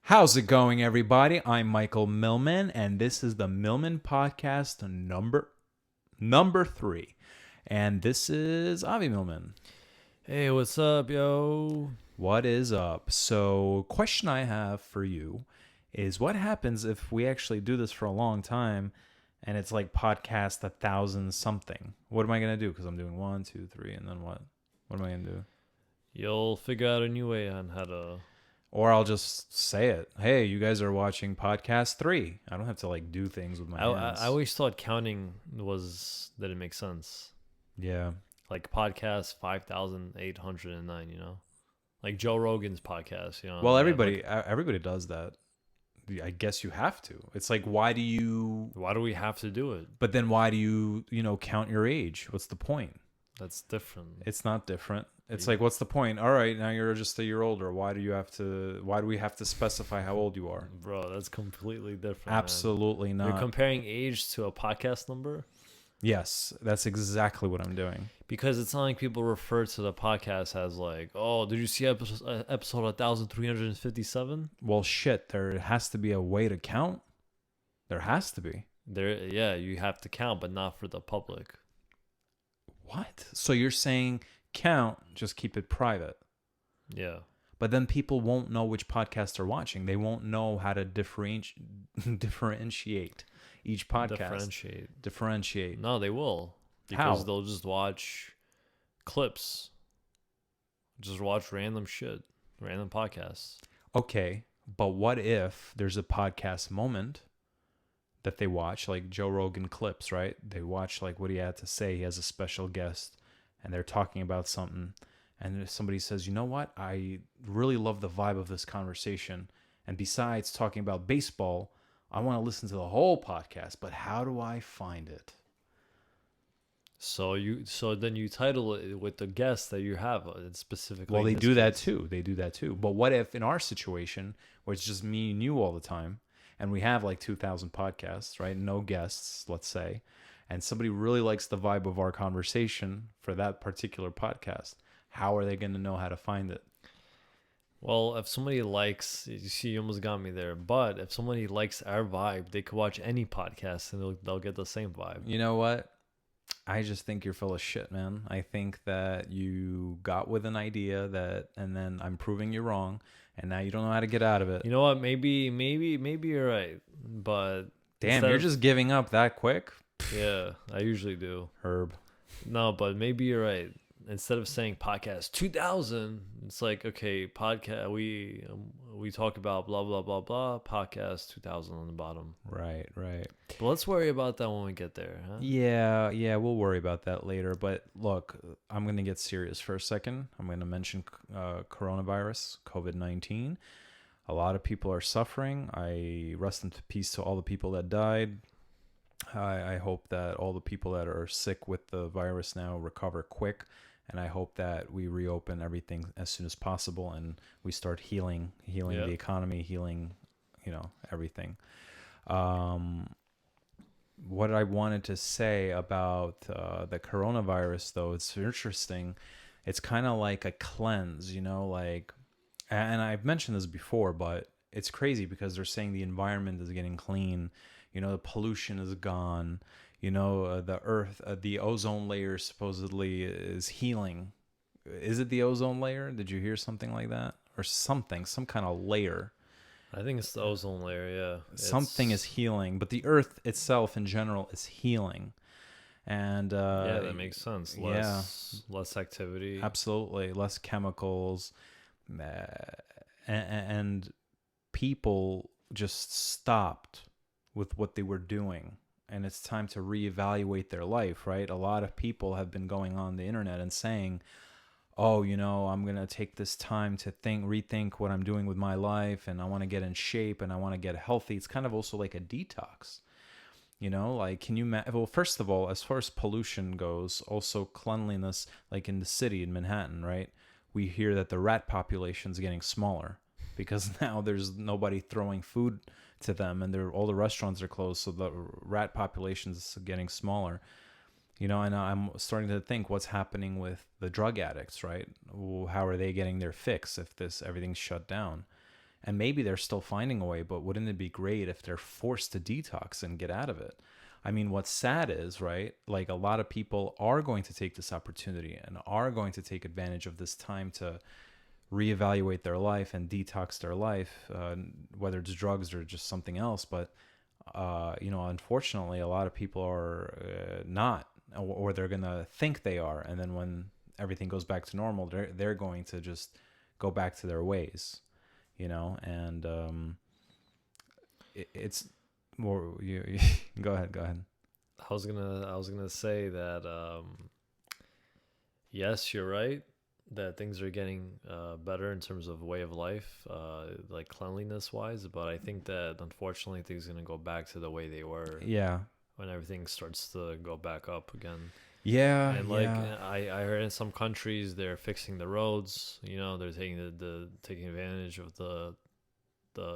How's it going, everybody? I'm Michael Milman, and this is the Milman Podcast number 3. And this is Avi Milman. Hey, what's up, yo? What is up? So, question I have for you is what happens if we actually do this for a long time and it's like podcast 1,000 something? What am I going to do? Because I'm doing 1, 2, 3, and then what? What am I going to do? You'll figure out a new way on how to... Or I'll just say it. Hey, you guys are watching podcast 3. I don't have to like do things with my hands. I always thought counting didn't make sense. Yeah. Like podcast 5,809, you know? Like Joe Rogan's podcast, you know? Well, everybody does that. I guess you have to. It's like, why do we have to do it? But then why do you count your age? What's the point? That's different. It's not different. It's like, what's the point? All right, now you're just a year older. Why do we have to specify how old you are? Bro, that's completely different. Absolutely man. not. You're comparing age to a podcast number? Yes, that's exactly what I'm doing. Because it's not like people refer to the podcast as like, oh, did you see episode 1,357? Well, shit, there has to be a way to count. There has to be. Yeah, you have to count, but not for the public. What? So you're saying count, just keep it private. Yeah. But then people won't know which podcast they're watching. They won't know how to differentiate each podcast. Differentiate. No, they will. Because they'll just watch clips. Just watch random shit. Random podcasts. Okay. But what if there's a podcast moment that they watch, like Joe Rogan clips, right? They watch like what he had to say. He has a special guest and they're talking about something. And somebody says, you know what? I really love the vibe of this conversation. And besides talking about baseball, I want to listen to the whole podcast, but how do I find it? So then you title it with the guest that you have specifically. Well, they do that too. But what if in our situation, where it's just me and you all the time, and we have like 2,000 podcasts, right? No guests, let's say, and somebody really likes the vibe of our conversation for that particular podcast. How are they going to know how to find it? Well, if somebody likes, you see, you almost got me there. But if somebody likes our vibe, they could watch any podcast and they'll get the same vibe. You know what? I just think you're full of shit, man. I think that you got with an idea and then I'm proving you wrong, and now you don't know how to get out of it. You know what? Maybe you're right, but damn, you're just giving up that quick. Yeah, I usually do. Herb. No, but maybe you're right. Instead of saying podcast 2000, it's like, okay, podcast, we talk about blah, blah, blah, blah, podcast 2000 on the bottom. Right. But let's worry about that when we get there, huh? Yeah, we'll worry about that later. But look, I'm going to get serious for a second. I'm going to mention coronavirus, COVID-19. A lot of people are suffering. I rest in peace to all the people that died. I hope that all the people that are sick with the virus now recover quick. And I hope that we reopen everything as soon as possible and we start healing the economy, healing, everything. What I wanted to say about the coronavirus, though, it's interesting. It's kind of like a cleanse, and I've mentioned this before, but it's crazy because they're saying the environment is getting clean. The pollution is gone. The earth, the ozone layer supposedly is healing. Is it the ozone layer? Did you hear something like that? Or some kind of layer? I think it's the ozone layer, yeah. Something is healing, but the earth itself in general is healing. And yeah, that makes sense. Less activity. Absolutely. Less chemicals. And people just stopped with what they were doing. And it's time to reevaluate their life, right? A lot of people have been going on the internet and saying, oh, I'm going to take this time to rethink what I'm doing with my life, and I want to get in shape and I want to get healthy. It's kind of also like a detox, can you, well, first of all, as far as pollution goes, also cleanliness, like in the city in Manhattan, right? We hear that the rat population is getting smaller because now there's nobody throwing food to them, and all the restaurants are closed, so the rat population is getting smaller. And I'm starting to think what's happening with the drug addicts, right? How are they getting their fix if everything's shut down? And maybe they're still finding a way, but wouldn't it be great if they're forced to detox and get out of it? I mean, what's sad is, right, like a lot of people are going to take this opportunity and are going to take advantage of this time to reevaluate their life and detox their life, whether it's drugs or just something else. But, unfortunately, a lot of people are not, or they're going to think they are. And then when everything goes back to normal, they're going to just go back to their ways, and it's more, you go ahead. I was gonna say that yes, you're right that things are getting better in terms of way of life, like cleanliness wise. But I think that unfortunately things are gonna go back to the way they were. Yeah. When everything starts to go back up again. Yeah. And like I heard in some countries they're fixing the roads. They're taking the taking advantage of the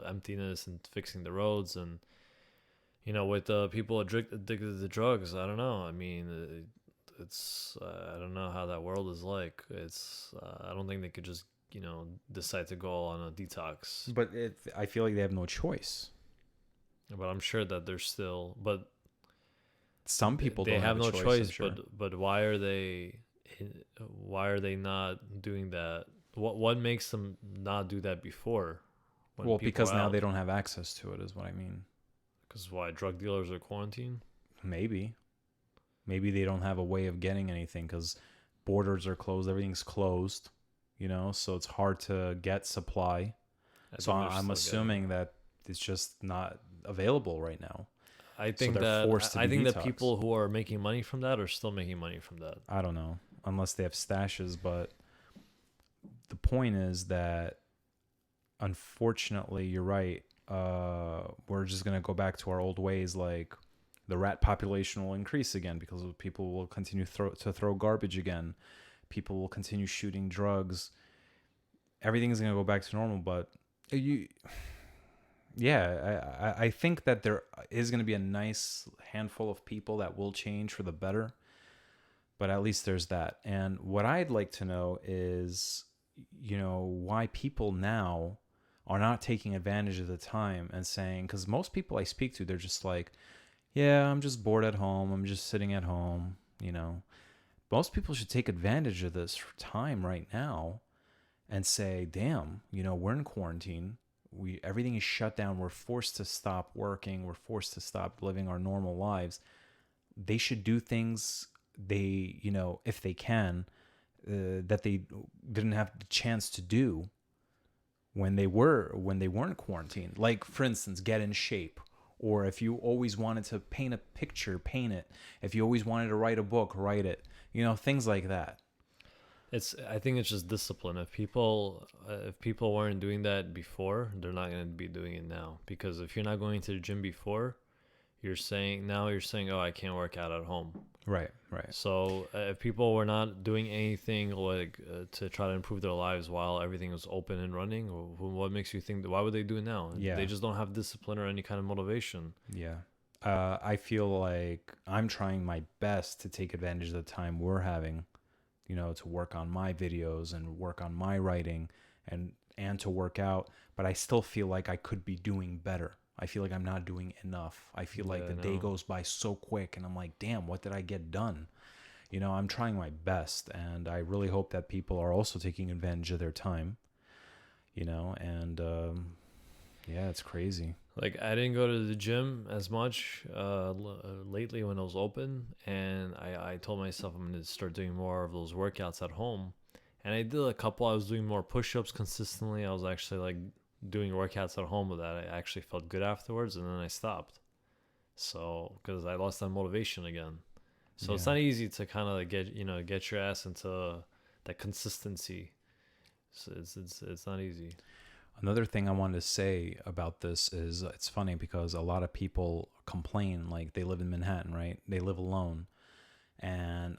emptiness and fixing the roads. And with the people addicted to drugs, I don't know. I mean, it's I don't know how that world is like. It's I don't think they could just decide to go on a detox. But I feel like they have no choice. But I'm sure that there's still, but some people they don't have no choice. Sure. But why are they not doing that? What makes them not do that before? Well, because now they don't have access to it, is what I mean. Because why? Drug dealers are quarantined? Maybe they don't have a way of getting anything because borders are closed. Everything's closed, so it's hard to get supply. So I'm assuming that it's just not available right now. I think that people who are making money from that are still making money from that. I don't know, unless they have stashes. But the point is that, unfortunately, you're right. We're just going to go back to our old ways. Like the rat population will increase again because people will continue to throw garbage again. People will continue shooting drugs. Everything is going to go back to normal. But I think that there is going to be a nice handful of people that will change for the better. But at least there's that. And what I'd like to know is, why people now are not taking advantage of the time and saying, because most people I speak to, they're just like, yeah, I'm just bored at home. I'm just sitting at home. Most people should take advantage of this time right now and say, damn, we're in quarantine. Everything is shut down. We're forced to stop working. We're forced to stop living our normal lives. They should do things if they can, that they didn't have the chance to do when they weren't quarantined. Like, for instance, get in shape. Or if you always wanted to paint a picture, paint it. If you always wanted to write a book, write it. Things like that. I think it's just discipline. If people weren't doing that before, they're not going to be doing it now. Because if you're not going to the gym before, you're saying, oh, I can't work out at home. Right. So if people were not doing anything like to try to improve their lives while everything was open and running, what makes you think why would they do it now? Yeah. They just don't have discipline or any kind of motivation. Yeah. I feel like I'm trying my best to take advantage of the time we're having, to work on my videos and work on my writing and to work out. But I still feel like I could be doing better. I feel like I'm not doing enough. I feel like the day goes by so quick and I'm like, damn, what did I get done? I'm trying my best, and I really hope that people are also taking advantage of their time, and it's crazy. Like, I didn't go to the gym as much lately when it was open, and I told myself I'm going to start doing more of those workouts at home. And I did a couple. I was doing more push-ups consistently. I was actually like doing workouts at home with that. I actually felt good afterwards, and then I stopped. So, because I lost that motivation again. So it's not easy to kind of get your ass into that consistency. So it's not easy. Another thing I wanted to say about this is it's funny because a lot of people complain, like they live in Manhattan, right? They live alone. And,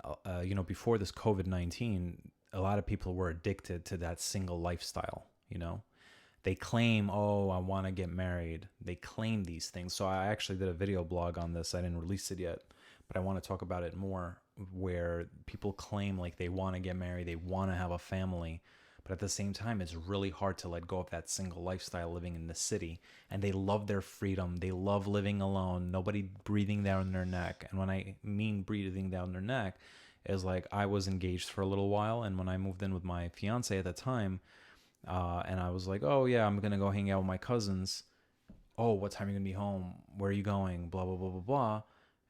before this COVID-19, a lot of people were addicted to that single lifestyle, They claim, oh, I want to get married. They claim these things. So I actually did a video blog on this. I didn't release it yet, but I want to talk about it more, where people claim like they want to get married, they want to have a family. But But at the same time, it's really hard to let go of that single lifestyle living in the city. And they love their freedom. They love living alone, nobody breathing down their neck. And when I mean breathing down their neck, is like I was engaged for a little while. And when I moved in with my fiance at the time, and I was like, oh, yeah, I'm going to go hang out with my cousins. Oh, what time are you going to be home? Where are you going? Blah, blah, blah, blah, blah.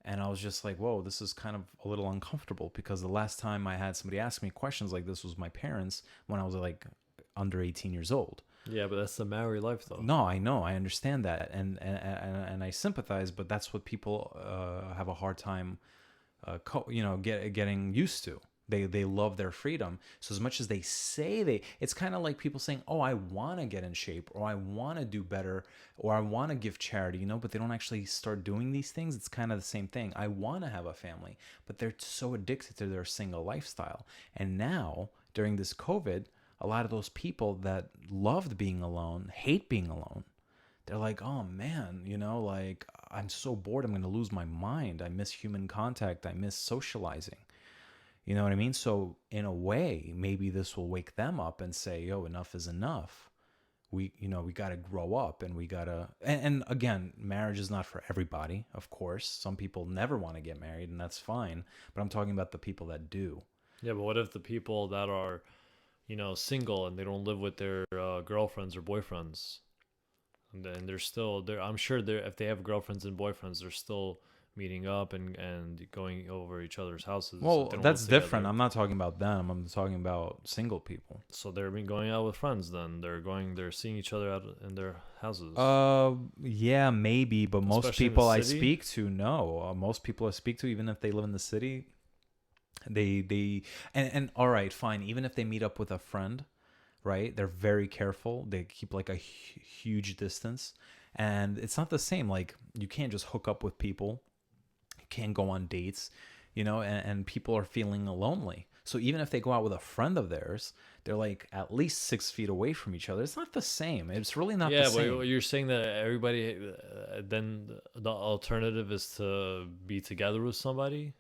And I was just like, whoa, this is kind of a little uncomfortable, because the last time I had somebody ask me questions like this was my parents when I was like under 18 years old. Yeah, but that's the Maori life, though. No, I know. I understand that. And I sympathize, but that's what people have a hard time, getting used to. They love their freedom. So as much as they say it's kind of like people saying, oh, I want to get in shape, or I want to do better, or I want to give charity, but they don't actually start doing these things. It's kind of the same thing. I want to have a family, but they're so addicted to their single lifestyle. And now during this COVID, a lot of those people that loved being alone, hate being alone. They're like, oh man, like I'm so bored. I'm going to lose my mind. I miss human contact. I miss socializing. You know what I mean? So in a way, maybe this will wake them up and say, yo, enough is enough. We got to grow up, and we got to, and again, marriage is not for everybody. Of course, some people never want to get married, and that's fine. But I'm talking about the people that do. Yeah, but what if the people that are, single and they don't live with their girlfriends or boyfriends, and then they're still there? I'm sure if they have girlfriends and boyfriends, they're still meeting up and going over each other's houses. Well, that's different. I'm not talking about them. I'm talking about single people. So they're been going out with friends then. They're seeing each other out in their houses. Yeah, maybe, but most Especially in people the I city? speak to, no. Most people I speak to, even if they live in the city, and all right, fine. Even if they meet up with a friend, right? They're very careful. They keep like a huge distance, and it's not the same. Like you can't just hook up with people. Can't go on dates, and people are feeling lonely. So even if they go out with a friend of theirs, they're like at least 6 feet away from each other. It's not the same. It's really not the same. Yeah, but you're saying that everybody, then the alternative is to be together with somebody?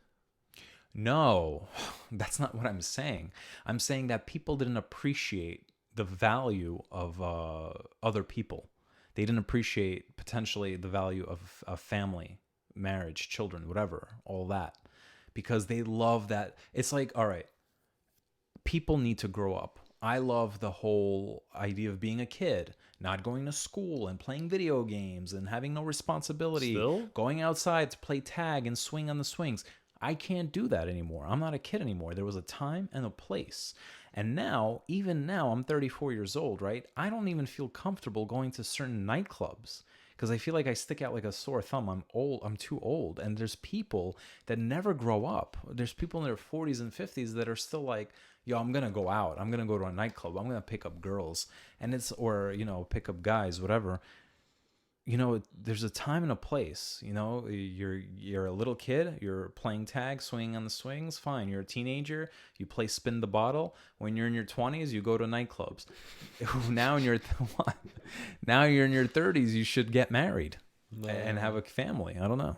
No, that's not what I'm saying. I'm saying that people didn't appreciate the value of other people. They didn't appreciate potentially the value of a family, marriage, children, whatever, all that, because they love that. It's like, all right, people need to grow up. I love the whole idea of being a kid, not going to school and playing video games and having no responsibility, Still? going outside to play tag and swing on the swings. I can't do that anymore. I'm not a kid anymore. There was a time and a place. And now, even now, I'm 34 years old, right? I don't even feel comfortable going to certain nightclubs, because I feel like I stick out like a sore thumb. I'm old. I'm too old. And there's people that never grow up. There's people in their 40s and 50s that are still like, yo, I'm going to go out. I'm going to go to a nightclub. I'm going to pick up girls. And or pick up guys, whatever. There's a time and a place. You're a little kid. You're playing tag, swinging on the swings. Fine. You're a teenager. You play spin the bottle. When you're in your 20s, you go to nightclubs. Now in your now you're in your 30s. You should get married and have a family. I don't know.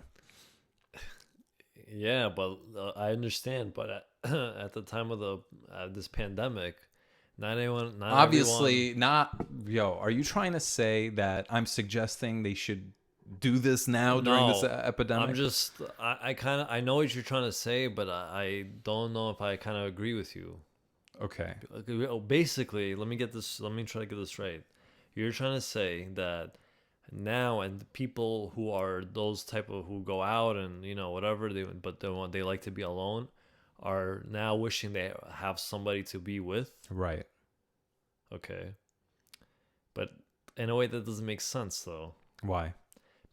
Yeah, but I understand. But at the time of this pandemic, not Obviously everyone, not. Yo, are you trying to say that I'm suggesting they should do this now during this epidemic? I'm just I know what you're trying to say, but I don't know if I kind of agree with you. Okay. Basically, let me try to get this right. You're trying to say that now, and the people who are those type of who go out and whatever they like to be alone, are now wishing they have somebody to be with. Right. Okay. But in a way that doesn't make sense though. Why?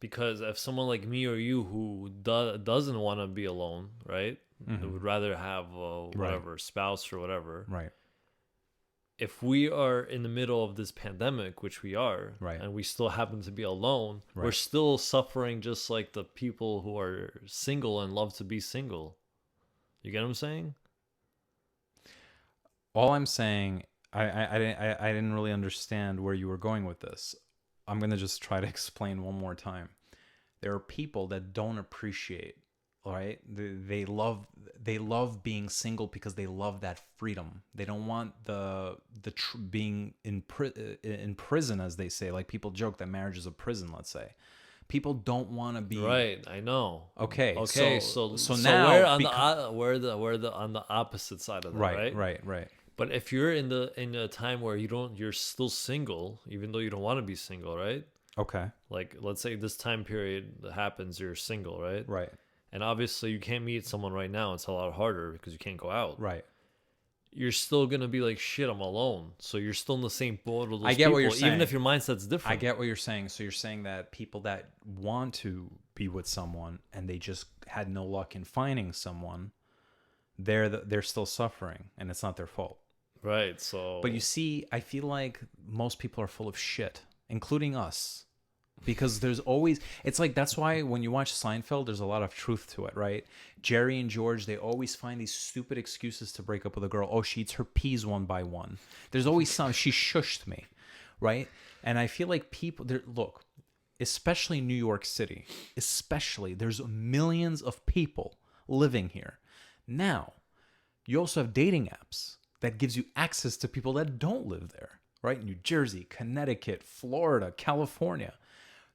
Because if someone like me or you who doesn't want to be alone, right? Mm-hmm. Who would rather have whatever, spouse or whatever. Right. If we are in the middle of this pandemic, which we are, right, and we still happen to be alone, right, we're still suffering just like the people who are single and love to be single. You get what I'm saying? All I'm saying, I didn't really understand where you were going with this. I'm going to just try to explain one more time. There are people that don't appreciate right? They love being single because they love that freedom. They don't want being in prison, as they say. Like people joke that marriage is a prison. Let's say people don't want to be Right, I know. okay. Okay, So so now we're on we're the on the opposite side of that, right, right? right. But if you're in a time where you're still single, even though you don't want to be single, right? Okay, Like let's say this time period happens, you're single, right? right, And obviously you can't meet someone right now. It's a lot harder because you can't go out. right. You're still gonna be like, shit, I'm alone. So you're still in the same boat with those I get people, what you're even if saying. your mindset's different. I get what you're saying. So you're saying that people that want to be with someone and they just had no luck in finding someone, they're still suffering, and it's not their fault. Right. So But you see, I feel like most people are full of shit, including us. Because there's always, it's like, that's why when you watch Seinfeld, there's a lot of truth to it, right? Jerry and George, they always find these stupid excuses to break up with a girl. Oh, she eats her peas one by one. There's always some, she shushed me, right? And I feel like people, look, especially New York City, especially, there's millions of people living here. Now, you also have dating apps that gives you access to people that don't live there, right? New Jersey, Connecticut, Florida, California.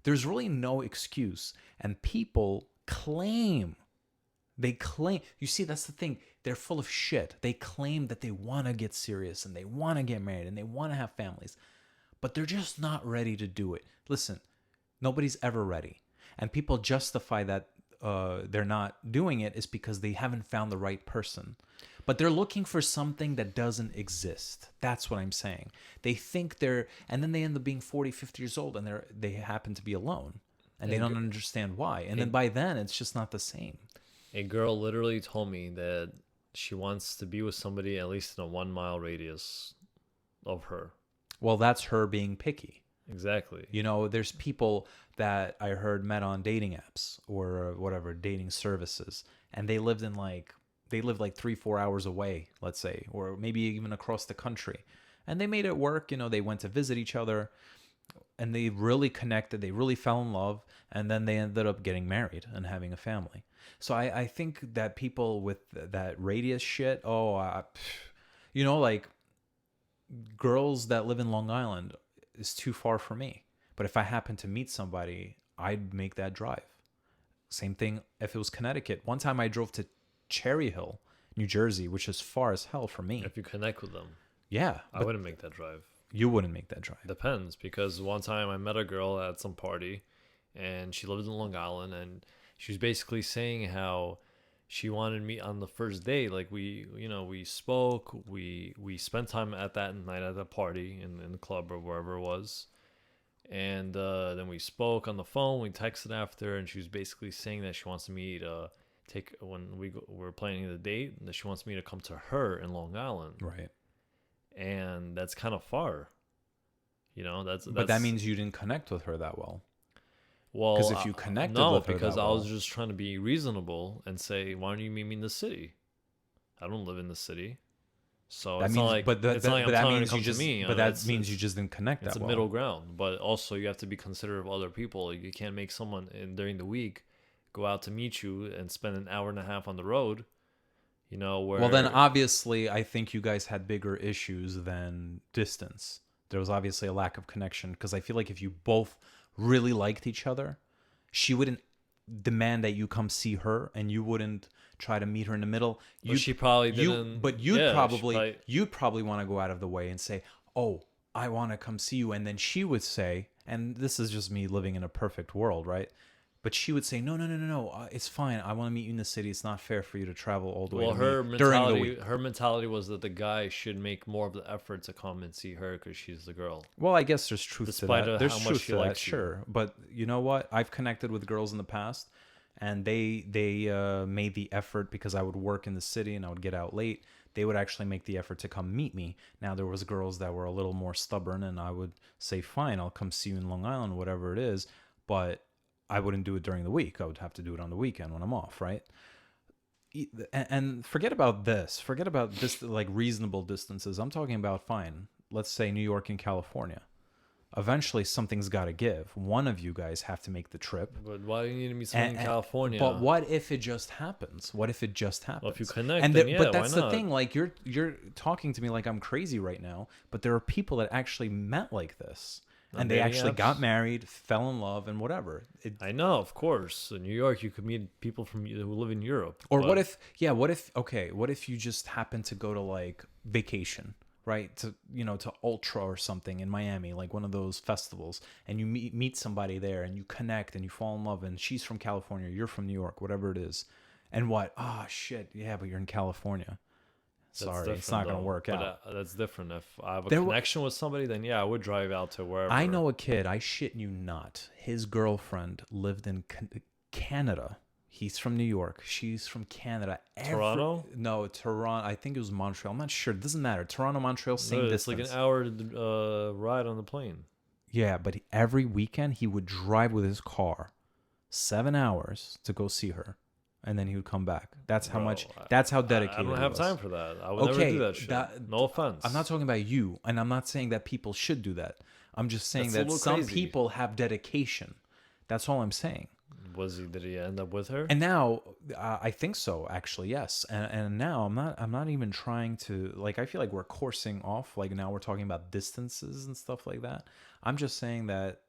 There's really no excuse. And people they claim, you see, that's the thing. They're full of shit. They claim that they want to get serious and they want to get married and they want to have families, but they're just not ready to do it. Listen, nobody's ever ready. And people justify that they're not doing it is because they haven't found the right person. But they're looking for something that doesn't exist. That's what I'm saying. They think and then they end up being 40, 50 years old and they happen to be alone. And they don't understand why. And then by then, it's just not the same. a girl literally told me that she wants to be with somebody at least in a 1 mile radius of her. Well, that's her being picky. Exactly. You know, there's people that I heard met on dating apps or whatever, dating services. And they lived like 3-4 hours away, let's say, or maybe even across the country. And they made it work. You know, they went to visit each other and they really connected. They really fell in love. And then they ended up getting married and having a family. So I think that people with that radius shit, like girls that live in Long Island is too far for me. But if I happen to meet somebody, I'd make that drive. Same thing if it was Connecticut. One time I drove to Cherry Hill, New Jersey, which is far as hell for me. If you connect with them. Yeah. I wouldn't make that drive. You wouldn't make that drive. Depends, because one time I met a girl at some party and she lived in Long Island, and she was basically saying how she wanted me on the first day. Like we spoke, we spent time at that night at the party in the club or wherever it was. And then we spoke on the phone, we texted after, and she was basically saying that she wants me to when we're planning the date, that she wants me to come to her in Long Island. Right. And that's kind of far. But that means you didn't connect with her that well. Well, because if you connected no, with her because that I well, was just trying to be reasonable and say, why don't you meet me in the city? I don't live in the city, so that it's means, not like but that, it's not like I'm that telling her means to you come just, to me. but that means you just didn't connect that It's a well. middle ground, but also you have to be considerate of other people. You can't make someone during the week go out to meet you and spend an hour and a half on the road. Well, then obviously, I think you guys had bigger issues than distance. There was obviously a lack of connection, because I feel like if you both really liked each other, she wouldn't demand that you come see her, and you wouldn't try to meet her in the middle. She probably didn't. But you'd probably want to go out of the way and say, "Oh, I want to come see you," and then she would say, and this is just me living in a perfect world, right? But she would say, no, it's fine. I want to meet you in the city. It's not fair for you to travel all the way to me during the week. Her mentality was that the guy should make more of the effort to come and see her because she's the girl. Well, I guess there's truth to that. There's how much truth she to that, likes you. sure. But you know what? I've connected with girls in the past, and they made the effort, because I would work in the city and I would get out late. They would actually make the effort to come meet me. Now, there was girls that were a little more stubborn, and I would say, fine, I'll come see you in Long Island, whatever it is. But I wouldn't do it during the week. I would have to do it on the weekend when I'm off, right? And forget about this. Forget about like reasonable distances. I'm talking about, fine, let's say New York and California. Eventually, something's got to give. One of you guys have to make the trip. But why do you need to meet someone in California? But what if it just happens? What if it just happens? Well, if you connect, and then yeah, but that's why the not? thing. Like you're talking to me like I'm crazy right now. But there are people that actually met like this, and they actually got married, fell in love, and whatever. I know, of course. In New York, you could meet people who live in Europe. Or what if what if you just happen to go to like vacation, right? To to Ultra or something in Miami, like one of those festivals, and you meet somebody there and you connect and you fall in love, and she's from California, you're from New York, whatever it is. And what? Oh shit, yeah, but you're in California. Sorry, it's not going to work out. That's different. If I have a connection with somebody, then yeah, I would drive out to wherever. I know a kid, I shit you not. His girlfriend lived in Canada. He's from New York. She's from Canada. Toronto? No, Toronto. I think it was Montreal. I'm not sure. It doesn't matter. Toronto, Montreal, same distance. It's like an hour ride on the plane. Yeah, but every weekend he would drive with his car 7 hours to go see her. And then he would come back. That's how much. That's how dedicated. I don't have time for that. I would never do that shit. No offense. I'm not talking about you, and I'm not saying that people should do that. I'm just saying that some people have dedication. That's all I'm saying. Did he end up with her? And now, I think so. Actually, yes. And now I'm not even trying to like. I feel like we're coursing off. Like now we're talking about distances and stuff like that. I'm just saying that,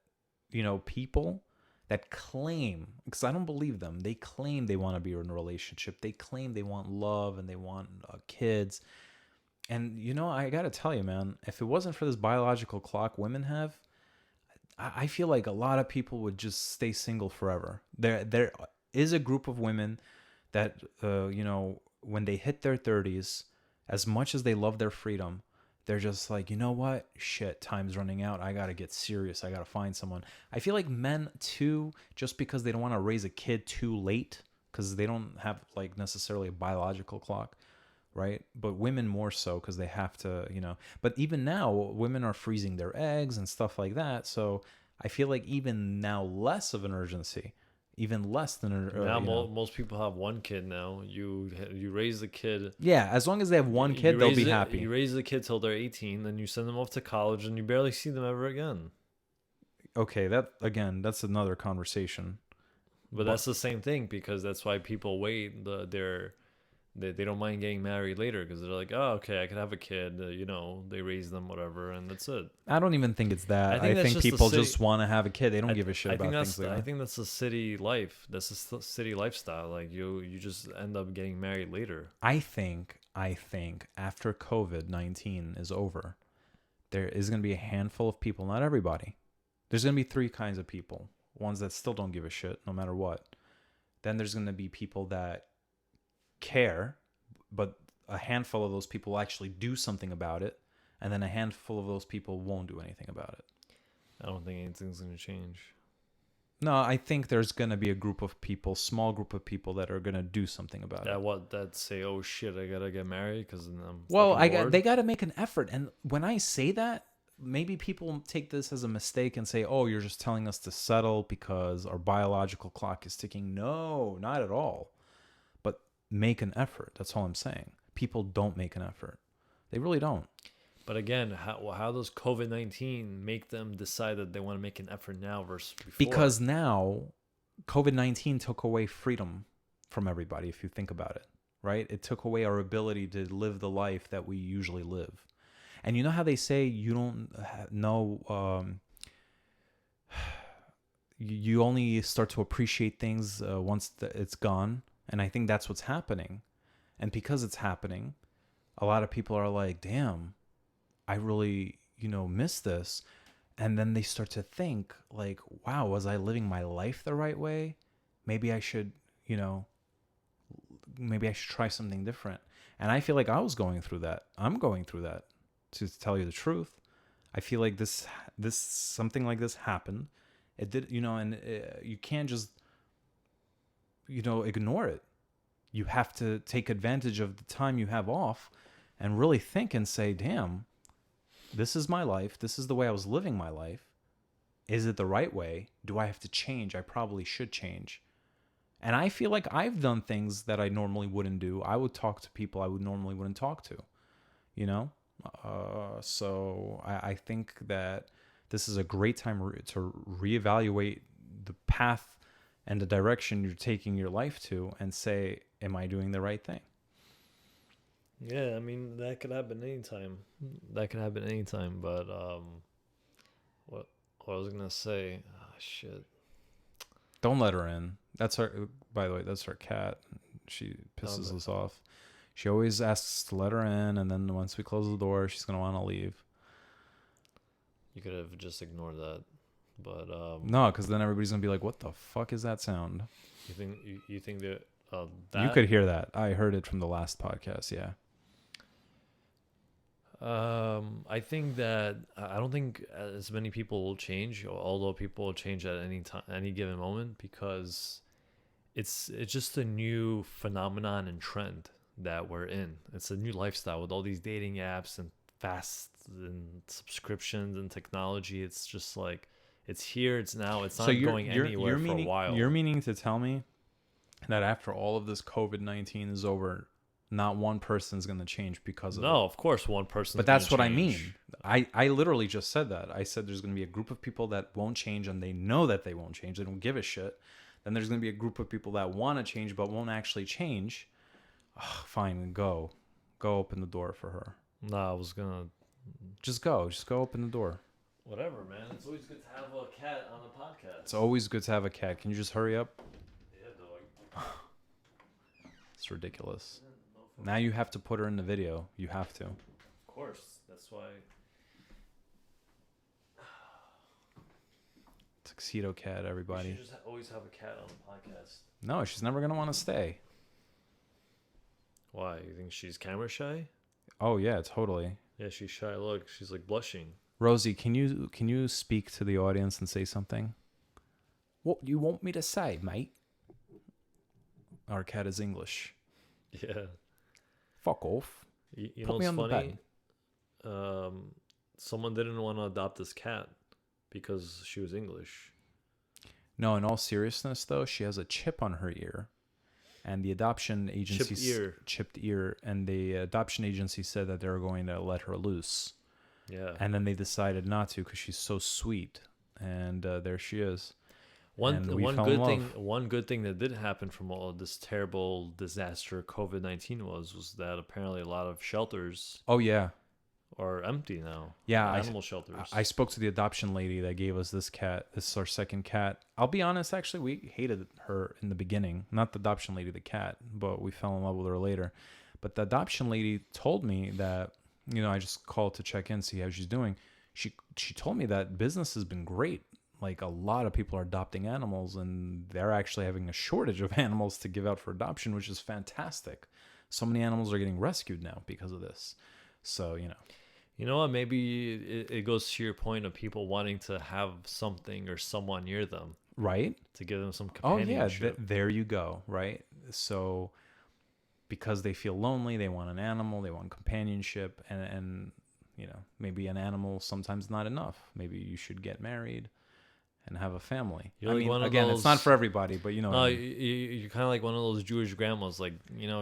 people that claim, because I don't believe them, they claim they want to be in a relationship. They claim they want love and they want kids. And, I got to tell you, man, if it wasn't for this biological clock women have, I feel like a lot of people would just stay single forever. There is a group of women that, when they hit their 30s, as much as they love their freedom, they're just like, you know what? Shit, time's running out. I got to get serious. I got to find someone. I feel like men, too, just because they don't want to raise a kid too late, because they don't have, like, necessarily a biological clock, right? But women more so because they have to, But even now, women are freezing their eggs and stuff like that. So I feel like even now less of an urgency. Even less than now. Most people have one kid now. You raise the kid. Yeah, as long as they have one kid, they'll be happy. You raise the kid till they're 18, then you send them off to college, and you barely see them ever again. Okay, that's another conversation. But that's the same thing, because that's why people wait. They don't mind getting married later because they're like, oh, okay, I could have a kid. They raise them, whatever, and that's it. I don't even think it's that. I think people just want to have a kid. They don't give a shit about things like that. I think that's a city life. That's a city lifestyle. Like you just end up getting married later. I think after COVID-19 is over, there is going to be a handful of people, not everybody. There's going to be three kinds of people. Ones that still don't give a shit no matter what. Then there's going to be people that care, but a handful of those people will actually do something about it, and then a handful of those people won't do anything about it. I don't think anything's going to change. No, I think there's going to be a group of people, small group of people that are going to do something about it. That say, oh shit, I got to get married because they got to make an effort. And when I say that, maybe people take this as a mistake and say, oh, you're just telling us to settle because our biological clock is ticking. No, not at all. Make an effort. That's all I'm saying. People don't make an effort. They really don't. But again, how does COVID-19 make them decide that they want to make an effort now versus before? Because now COVID-19 took away freedom from everybody, if you think about it, right? It took away our ability to live the life that we usually live. And you know how they say you don't know, you only start to appreciate things once it's gone? And I think that's what's happening. And because it's happening, a lot of people are like, damn, I really, miss this. And then they start to think like, wow, was I living my life the right way? Maybe I should, try something different. And I feel like I was going through that. I'm going through that, to tell you the truth. I feel like this something like this happened. It did, and you can't just ignore it. You have to take advantage of the time you have off and really think and say, damn, this is my life. This is the way I was living my life. Is it the right way? Do I have to change? I probably should change. And I feel like I've done things that I normally wouldn't do. I would talk to people I would normally wouldn't talk to, So I think that This is a great time to reevaluate the path and the direction you're taking your life to and say, am I doing the right thing? Yeah, I mean, that could happen anytime. That could happen anytime. But what I was gonna say? Oh, shit. Don't let her in. That's her. By the way, that's her cat. She pisses Okay. us off. She always asks to let her in, and then once we close the door, she's gonna want to leave. You could have just ignored that. But No, because then everybody's gonna be like, "What the fuck is that sound?" you think that You could hear that. I heard it from the last podcast. Yeah. I think that I don't think as many people will change, although people will change at any time, any given moment, because it's just a new phenomenon and trend that we're in. It's a new lifestyle with all these dating apps and fast and subscriptions and technology. It's just like it's here, it's now, it's not going anywhere for a while. You're meaning to tell me that after all of this COVID-19 is over, not one person's going to change because of it. No, of course one person. But that's what I mean. I literally just said that. I said there's going to be a group of people that won't change, and they know that they won't change. They don't give a shit. Then there's going to be a group of people that want to change but won't actually change. Ugh, fine, go open the door for her. No, I was gonna just go open the door. Whatever, man. It's always good to have a cat on the podcast. It's always good to have a cat. Can you just hurry up? Yeah, dog. It's ridiculous. Now you have to put her in the video. You have to. Of course. That's why. Tuxedo cat, everybody. You should just always have a cat on the podcast. No, she's never going to want to stay. Why? You think she's camera shy? Oh, yeah, totally. Yeah, she's shy. Look, she's like blushing. Rosie, can you speak to the audience and say something? What do you want me to say, mate? Our cat is English. Yeah. Fuck off. You know what's funny? Someone didn't want to adopt this cat because she was English. No, in all seriousness, though, she has a chip on her ear. And the adoption agency... Chipped ear. And the adoption agency said that they were going to let her loose. Yeah. And then they decided not to because she's so sweet. And there she is. One good thing that did happen from all of this terrible disaster COVID-19 was that apparently a lot of shelters are empty now. Yeah, animal shelters. I spoke to the adoption lady that gave us this cat. This is our second cat. I'll be honest, actually, we hated her in the beginning. Not the adoption lady, the cat, but we fell in love with her later. But the adoption lady told me that, I just called to check in, see how she's doing. She told me that business has been great. Like, a lot of people are adopting animals, and they're actually having a shortage of animals to give out for adoption, which is fantastic. So many animals are getting rescued now because of this. So, You know what? Maybe it goes to your point of people wanting to have something or someone near them. Right? To give them some companionship. Oh, yeah. There you go. Right? So, because they feel lonely, they want an animal, they want companionship, and maybe an animal sometimes not enough. Maybe you should get married and have a family. It's not for everybody, but you're kind of like one of those Jewish grandmas, like,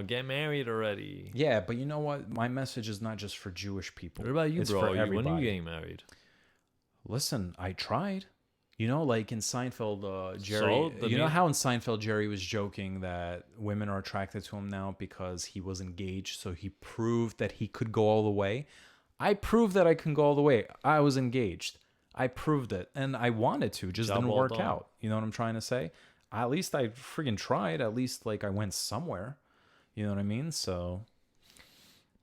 get married already. Yeah, but you know what? My message is not just for Jewish people. What about you, it's bro? For everybody. When are you getting married? Listen, I tried. Like in Seinfeld, Jerry. How in Seinfeld Jerry was joking that women are attracted to him now because he was engaged, so he proved that he could go all the way. I proved that I can go all the way. I was engaged. I proved it, and I wanted to, just didn't work out. You know what I'm trying to say? At least I freaking tried. At least, I went somewhere. You know what I mean? So,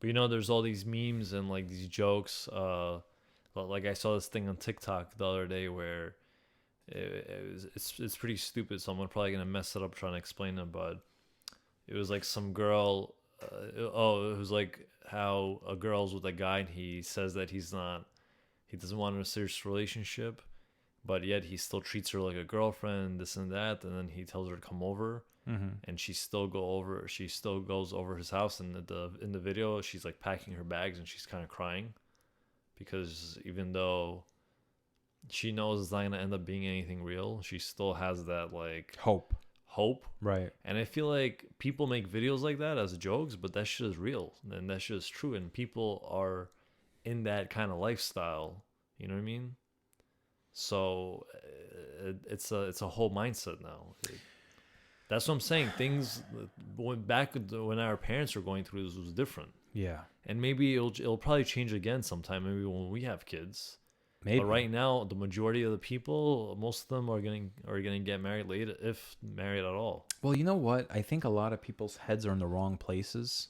but there's all these memes and these jokes. Like I saw this thing on TikTok the other day where it's pretty stupid. So I'm probably gonna mess it up trying to explain it, but it was like some girl. It was like how a girl's with a guy and he says that he doesn't want a serious relationship, but yet he still treats her like a girlfriend, this and that. And then he tells her to come over, and she still goes over his house. And in the video, she's like packing her bags and she's kind of crying because even though she knows it's not gonna end up being anything real, she still has that hope. Right. And I feel like people make videos like that as jokes, but that shit is real and that shit is true, and people are in that kind of lifestyle. You know what I mean? So it's a whole mindset now. That's what I'm saying. Things when our parents were going through this was different, Yeah. and maybe it'll probably change again sometime. Maybe when we have kids. Maybe. But right now, the majority of the people, most of them are gonna get married late, if married at all. Well, you know what? I think a lot of people's heads are in the wrong places.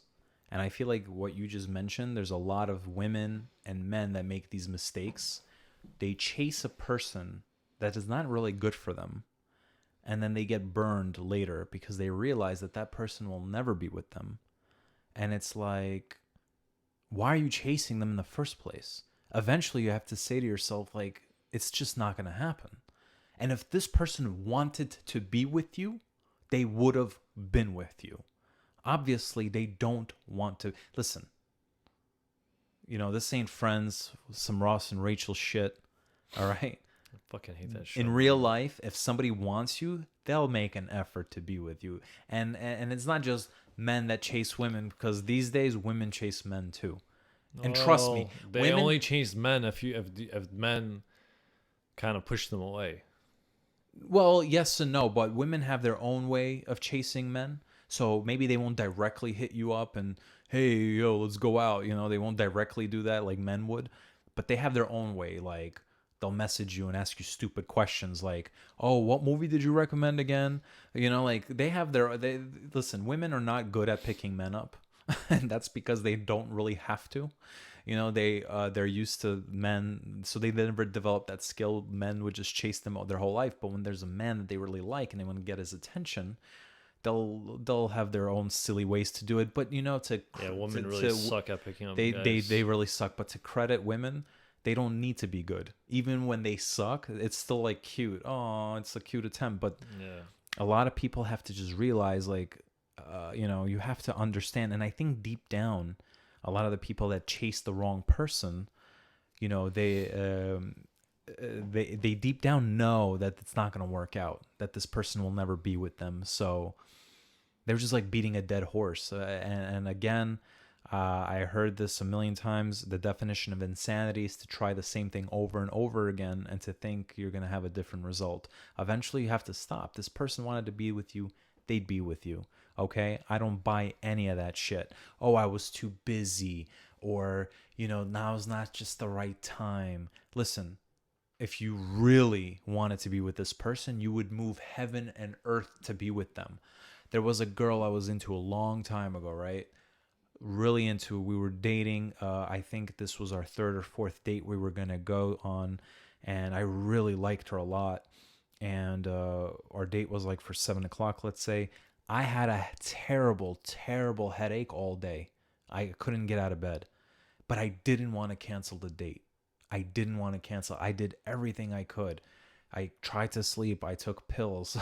And I feel like what you just mentioned, there's a lot of women and men that make these mistakes. They chase a person that is not really good for them. And then they get burned later because they realize that that person will never be with them. And it's like, why are you chasing them in the first place? Eventually, you have to say to yourself, like, it's just not going to happen. And if this person wanted to be with you, they would have been with you. Obviously, they don't want to. Listen, this ain't Friends, some Ross and Rachel shit. All right? I fucking hate that shit. In real life, if somebody wants you, they'll make an effort to be with you. And it's not just men that chase women, because these days women chase men too. And trust me, they only chase men if men kind of push them away. Well, yes and no, but women have their own way of chasing men. So maybe they won't directly hit you up and, hey, yo, let's go out. They won't directly do that like men would. But they have their own way. Like, they'll message you and ask you stupid questions like, oh, what movie did you recommend again? Like, they have listen, women are not good at picking men up. And that's because they don't really have to. They're used to men, so they never developed that skill. Men would just chase them their whole life. But when there's a man that they really like and they want to get his attention, they'll have their own silly ways to do it. But women really suck at picking up guys. They really suck. But to credit women, they don't need to be good. Even when they suck, it's still like cute. Oh, it's a cute attempt. But a lot of people have to just realize, like, you have to understand. And I think deep down, a lot of the people that chase the wrong person, they deep down know that it's not going to work out, that this person will never be with them. So they're just like beating a dead horse. And again, I heard this a million times. The definition of insanity is to try the same thing over and over again and to think you're going to have a different result. Eventually, you have to stop. This person wanted to be with you. They'd be with you. Okay? I don't buy any of that shit. Oh, I was too busy. Or, now's not just the right time. Listen, if you really wanted to be with this person, you would move heaven and earth to be with them. There was a girl I was into a long time ago, right? Really into. We were dating. I think this was our third or fourth date we were going to go on. And I really liked her a lot. And our date was like for 7 o'clock, let's say. I had a terrible, terrible headache all day. I couldn't get out of bed. But I didn't want to cancel the date. I didn't want to cancel. I did everything I could. I tried to sleep. I took pills.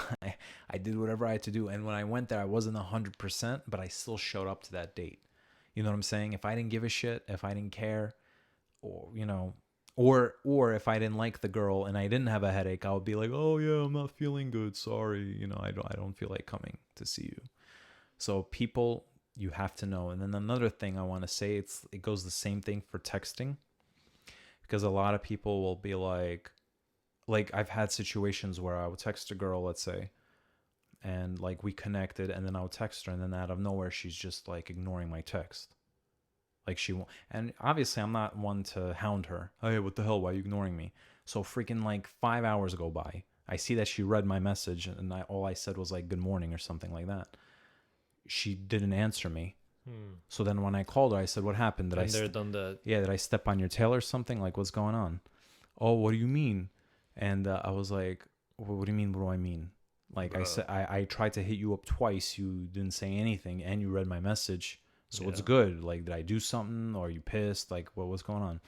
I did whatever I had to do. And when I went there, I wasn't 100%, but I still showed up to that date. You know what I'm saying? If I didn't give a shit, if I didn't care, or if I didn't like the girl and I didn't have a headache, I would be like, oh yeah, I'm not feeling good. Sorry. I don't feel like coming to see you. So people, you have to know. And then another thing I want to say, it goes the same thing for texting, because a lot of people will be like I've had situations where I would text a girl, let's say, and like we connected, and then I would text her, and then out of nowhere, she's just like ignoring my text. Like she won't, and obviously I'm not one to hound her. Hey, what the hell? Why are you ignoring me? So freaking like 5 hours go by. I see that she read my message, and all I said was like good morning or something like that. She didn't answer me. So then when I called her, I said, what happened? Done that. Yeah, did I step on your tail or something? Like, what's going on? Oh, what do you mean? And I was like, what do you mean? What do I mean? Like, I said, I tried to hit you up twice. You didn't say anything, and you read my message. So what's good? Like, did I do something? Or are you pissed? Like, what's going on?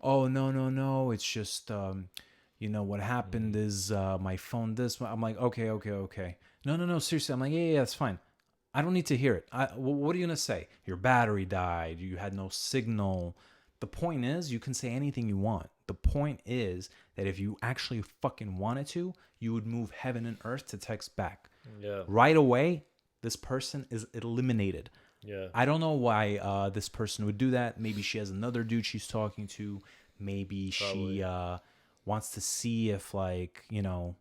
Oh, no. It's just, what happened is my phone this. I'm like, okay. No, seriously. I'm like, yeah, that's fine. I don't need to hear it. What are you going to say? Your battery died. You had no signal. The point is, you can say anything you want. The point is that if you actually fucking wanted to, you would move heaven and earth to text back. Yeah. Right away, this person is eliminated. Yeah. I don't know why this person would do that. Maybe she has another dude she's talking to. Maybe she wants to see if, like, you know,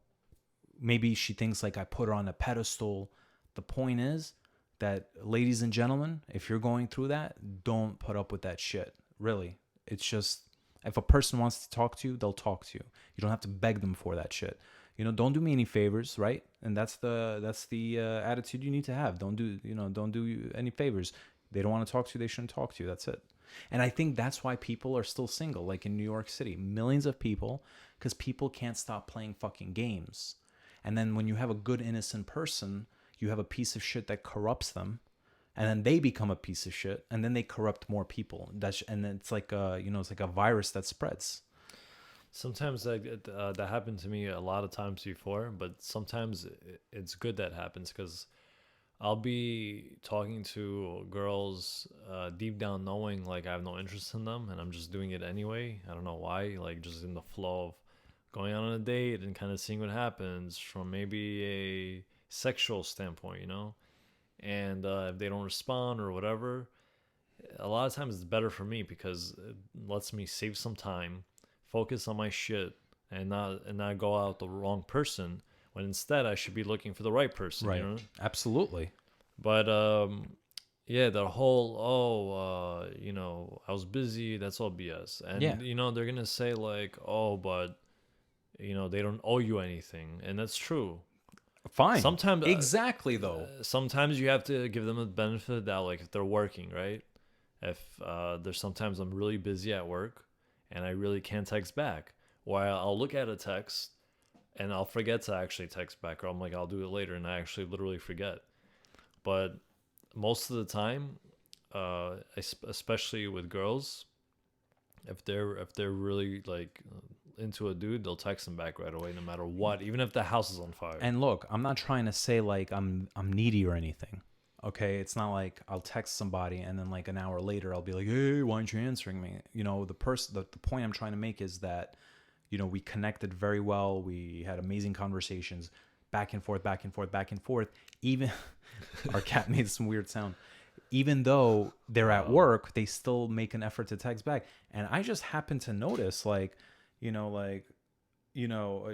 maybe she thinks like I put her on a pedestal. The point is that, ladies and gentlemen, if you're going through that, don't put up with that shit. Really. It's just, if a person wants to talk to you, they'll talk to you. You don't have to beg them for that shit. You know, don't do me any favors, right? And that's the attitude you need to have. Don't do any favors. They don't want to talk to you, they shouldn't talk to you. That's it. And I think that's why people are still single, like in New York City. Millions of people, because people can't stop playing fucking games. And then when you have a good, innocent person, you have a piece of shit that corrupts them. And then they become a piece of shit. And then they corrupt more people. And it's like it's like a virus that spreads. Sometimes that happened to me a lot of times before, but sometimes it's good that happens, because I'll be talking to girls deep down knowing like I have no interest in them, and I'm just doing it anyway. I don't know why, like just in the flow of going out on a date and kind of seeing what happens from maybe a sexual standpoint, you know? And if they don't respond or whatever, a lot of times it's better for me because it lets me save some time, focus on my shit, and not go out the wrong person, when instead I should be looking for the right person. Right. You know? Absolutely. But yeah, the whole I was busy, that's all BS. And Yeah. they're gonna say like, oh, but they don't owe you anything, and that's true. Fine. Sometimes exactly though. Sometimes you have to give them a benefit of the doubt, like if they're working, right? If there's sometimes I'm really busy at work and I really can't text back, or I'll look at a text and I'll forget to actually text back, or I'm like, I'll do it later, and I actually literally forget. But most of the time, especially with girls, if they're really like into a dude, they'll text him back right away, no matter what, even if the house is on fire. And look, I'm not trying to say like I'm needy or anything. Okay, it's not like I'll text somebody and then like an hour later I'll be like, hey, why aren't you answering me? You know, the point I'm trying to make is that, we connected very well. We had amazing conversations, back and forth, back and forth, back and forth. Even our cat made some weird sound. Even though they're at work, they still make an effort to text back. And I just happened to notice,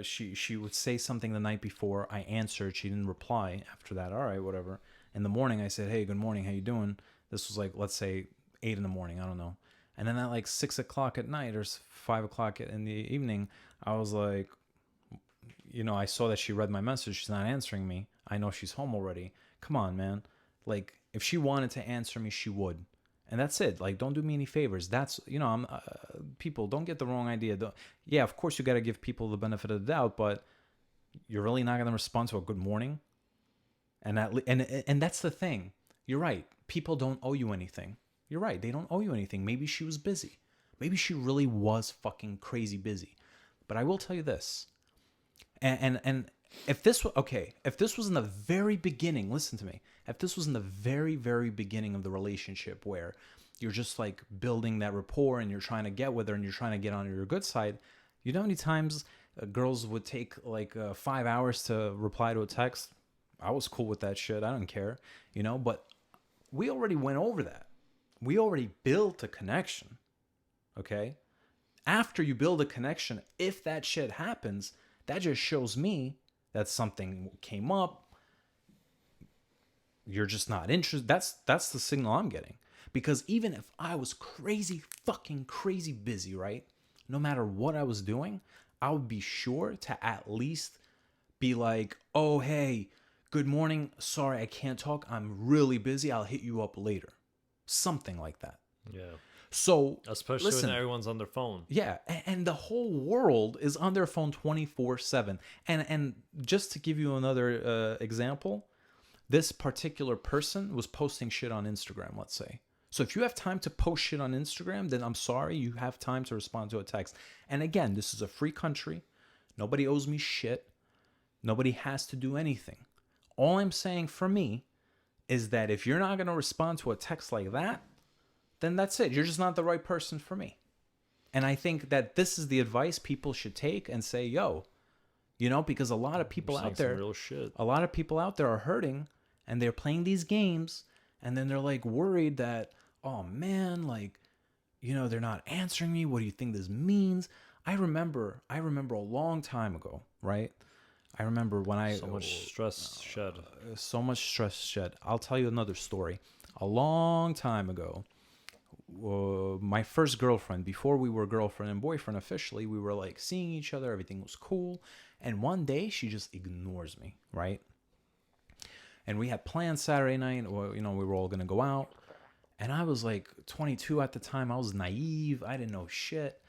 she would say something the night before. I answered. She didn't reply after that. All right, whatever. In the morning, I said, hey, good morning. How you doing? This was like, let's say 8 a.m. I don't know. And then at like 6 o'clock at night or 5 o'clock in the evening, I was like, I saw that she read my message. She's not answering me. I know she's home already. Come on, man. Like, if she wanted to answer me, she would. And that's it. Like, don't do me any favors. That's, people, don't get the wrong idea. Yeah, of course, you got to give people the benefit of the doubt, but you're really not going to respond to a good morning. And that's the thing. You're right. People don't owe you anything. You're right. They don't owe you anything. Maybe she was busy. Maybe she really was fucking crazy busy. But I will tell you this. And if this was in the very beginning, listen to me. If this was in the very, very beginning of the relationship where you're just like building that rapport and you're trying to get with her and you're trying to get on your good side, you know how many times girls would take like 5 hours to reply to a text? I was cool with that shit. I don't care, but we already went over that. We already built a connection, okay? After you build a connection, if that shit happens, that just shows me that something came up. You're just not interested. That's the signal I'm getting. Because even if I was fucking crazy busy, right? No matter what I was doing, I would be sure to at least be like, oh, hey, good morning. Sorry, I can't talk. I'm really busy. I'll hit you up later. Something like that. Yeah. So, especially when everyone's on their phone. Yeah, and the whole world is on their phone 24/7. And just to give you another example, this particular person was posting shit on Instagram, let's say. So if you have time to post shit on Instagram, then I'm sorry, you have time to respond to a text. And again, this is a free country. Nobody owes me shit. Nobody has to do anything. All I'm saying for me is that if you're not going to respond to a text like that, then that's it. You're just not the right person for me. And I think that this is the advice people should take and say, yo, because a lot of people out there, real shit. A lot of people out there are hurting and they're playing these games and then they're like worried that, oh man, like, they're not answering me. What do you think this means? I remember a long time ago, right? I remember when I So much stress shed. so much stress shed. I'll tell you another story. A long time ago, my first girlfriend, before we were girlfriend and boyfriend officially, we were like seeing each other, everything was cool, and one day she just ignores me, right? And we had plans Saturday night, or we were all gonna go out, and I was like 22 at the time. I was naive, I didn't know shit,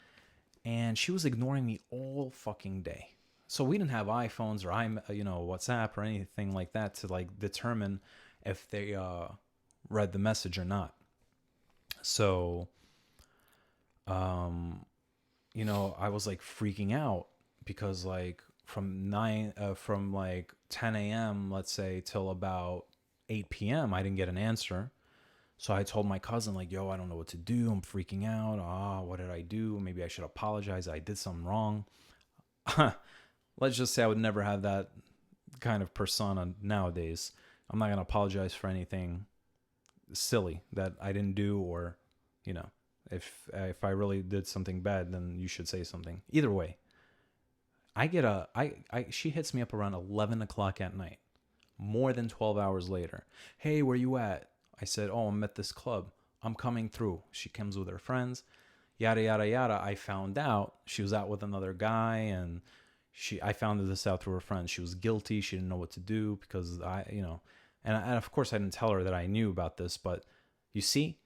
and she was ignoring me all fucking day. So we didn't have iPhones or WhatsApp or anything like that to like determine if they read the message or not. So I was like freaking out because like from like 10 a.m., let's say, till about 8 p.m., I didn't get an answer. So I told my cousin, like, yo, I don't know what to do. I'm freaking out. What did I do? Maybe I should apologize. I did something wrong. Let's just say I would never have that kind of persona nowadays. I'm not going to apologize for anything silly that I didn't do, or, if I really did something bad, then you should say something. Either way, she hits me up around 11 o'clock at night, more than 12 hours later. Hey, where you at? I said, oh, I'm at this club. I'm coming through. She comes with her friends, yada, yada, yada. I found out she was out with another guy, and I found this out through her friends. She was guilty. She didn't know what to do because and of course I didn't tell her that I knew about this, but you see,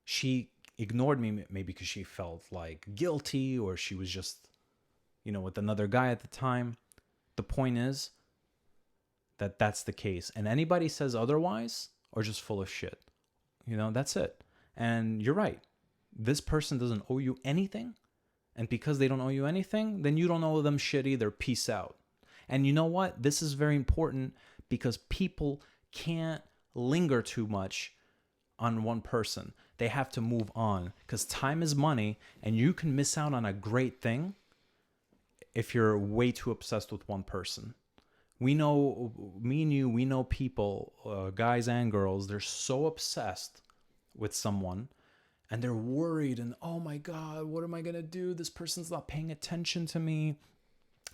she ignored me maybe because she felt like guilty, or she was just, with another guy at the time. The point is that that's the case. And anybody says otherwise are just full of shit. That's it. And you're right. This person doesn't owe you anything. And because they don't owe you anything, then you don't owe them shit either. Peace out. And you know what? This is very important because people can't linger too much on one person. They have to move on because time is money, and you can miss out on a great thing if you're way too obsessed with one person. We know, me and you, we know people, guys and girls, they're so obsessed with someone, and they're worried, and oh my God, what am I going to do? This person's not paying attention to me.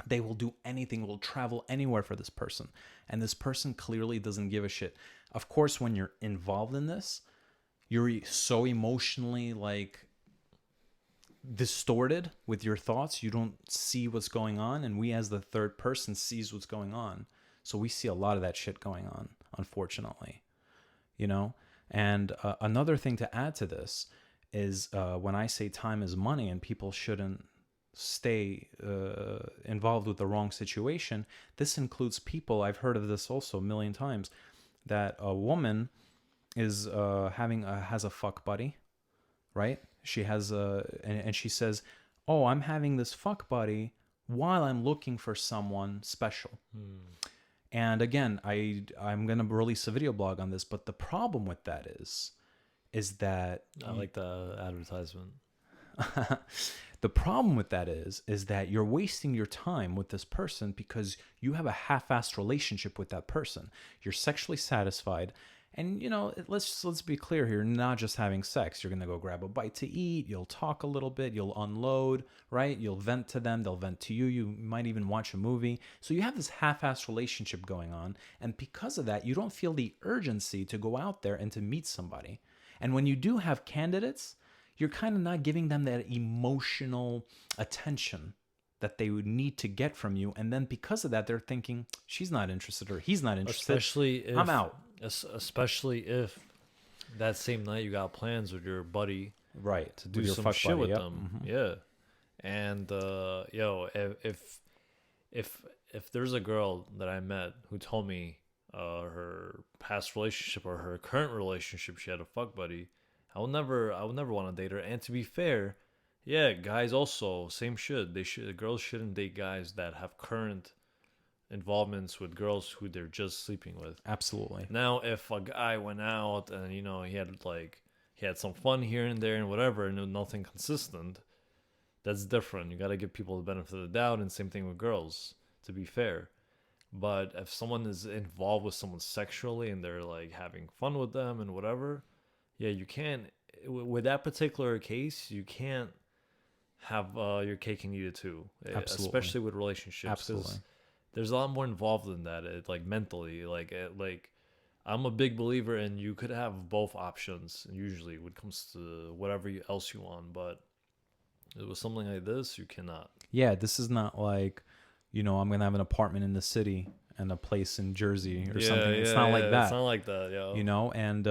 They will do anything, will travel anywhere for this person. And this person clearly doesn't give a shit. Of course, when you're involved in this, you're so emotionally like distorted with your thoughts. You don't see what's going on. And we as the third person sees what's going on. So we see a lot of that shit going on, unfortunately. And another thing to add to this is when I say time is money and people shouldn't stay involved with the wrong situation, this includes people, I've heard of this also a million times, that a woman is has a fuck buddy, right? She has and she says, oh, I'm having this fuck buddy while I'm looking for someone special. And again, I'm going to release a video blog on this, but the problem with that is that I like the advertisement. the problem with that is that you're wasting your time with this person because you have a half-assed relationship with that person. You're sexually satisfied, and let's be clear here, not just having sex. You're gonna go grab a bite to eat, you'll talk a little bit, you'll unload, right? You'll vent to them, they'll vent to you, you might even watch a movie. So you have this half-assed relationship going on, and because of that, you don't feel the urgency to go out there and to meet somebody. And when you do have candidates, you're kind of not giving them that emotional attention that they would need to get from you. And then because of that, they're thinking, she's not interested or he's not interested. I'm out. Especially if that same night you got plans with your buddy. Right. To do some shit with them. Mm-hmm. Yeah. And, if there's a girl that I met who told me her past relationship or her current relationship, she had a fuck buddy, I would never want to date her. And to be fair, yeah, guys also same shit. Girls shouldn't date guys that have current involvements with girls who they're just sleeping with. Absolutely. Now, if a guy went out and he had some fun here and there and whatever, and nothing consistent, that's different. You got to give people the benefit of the doubt, and same thing with girls. To be fair. But if someone is involved with someone sexually and they're like having fun with them and whatever, yeah, you can't, with that particular case, you can't have your cake and eat it too. Absolutely. Especially with relationships, Absolutely. because there's a lot more involved in that. Like mentally, like I'm a big believer in you could have both options. Usually, when it comes to whatever else you want, but with something like this, you cannot. Yeah, this is not like, I'm gonna have an apartment in the city and a place in Jersey or Yeah, something. It's not yeah, like yeah. It's that, not like that, yo. and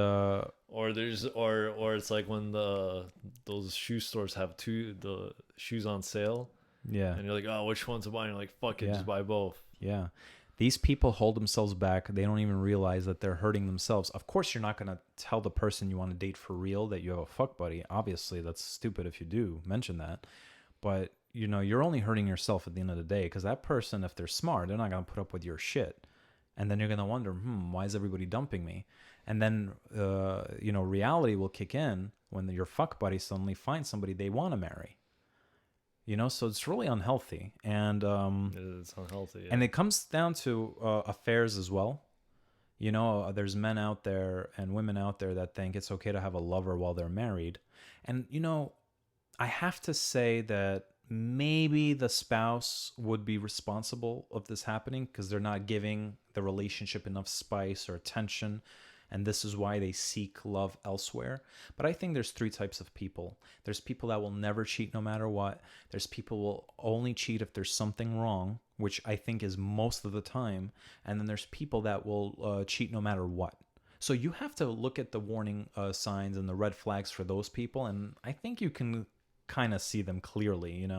Or it's like when those shoe stores have the shoes on sale, yeah, and you're like, oh, which one to buy? And you're like, fuck it, yeah, just buy both. yeah. These people hold themselves back. They don't even realize that they're hurting themselves. Of course, you're not gonna tell the person you want to date for real that you have a fuck buddy. Obviously, that's stupid if you do mention that. But you're only hurting yourself at the end of the day, because that person, if they're smart, they're not gonna put up with your shit, and then you're gonna wonder, why is everybody dumping me? And then reality will kick in when your fuck buddy suddenly finds somebody they want to marry. So it's really unhealthy, and It's unhealthy. Yeah. and it comes down to affairs as well. There's men out there and women out there that think it's okay to have a lover while they're married. And, I have to say that maybe the spouse would be responsible of this happening, because they're not giving the relationship enough spice or attention. And this is why they seek love elsewhere. But I think there's three types of people. There's people that will never cheat no matter what. There's people who will only cheat if there's something wrong, which I think is most of the time. And then there's people that will cheat no matter what. So you have to look at the warning signs and the red flags for those people. And I think you can kind of see them clearly,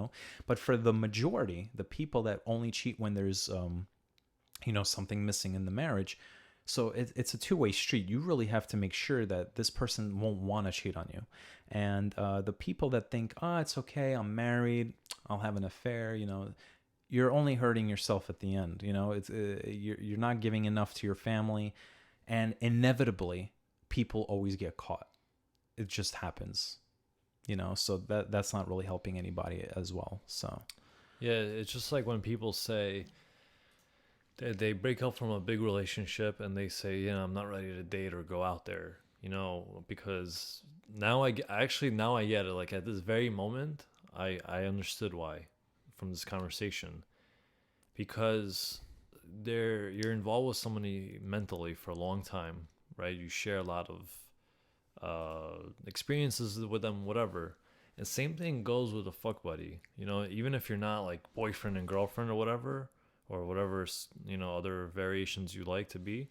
But for the majority, the people that only cheat when there's, something missing in the marriage, so it's a two-way street. You really have to make sure that this person won't want to cheat on you. And the people that think, it's okay, I'm married, I'll have an affair, you're only hurting yourself at the end. It's you're not giving enough to your family, and inevitably, people always get caught. It just happens, So that's not really helping anybody as well. So Yeah, it's just like when people say they break up from a big relationship and they say, I'm not ready to date or go out there, because now now I get it. Like at this very moment, I understood why from this conversation, because you're involved with somebody mentally for a long time, right? You share a lot of experiences with them, whatever. And same thing goes with a fuck buddy. Even if you're not like boyfriend and girlfriend or whatever other variations you like to be,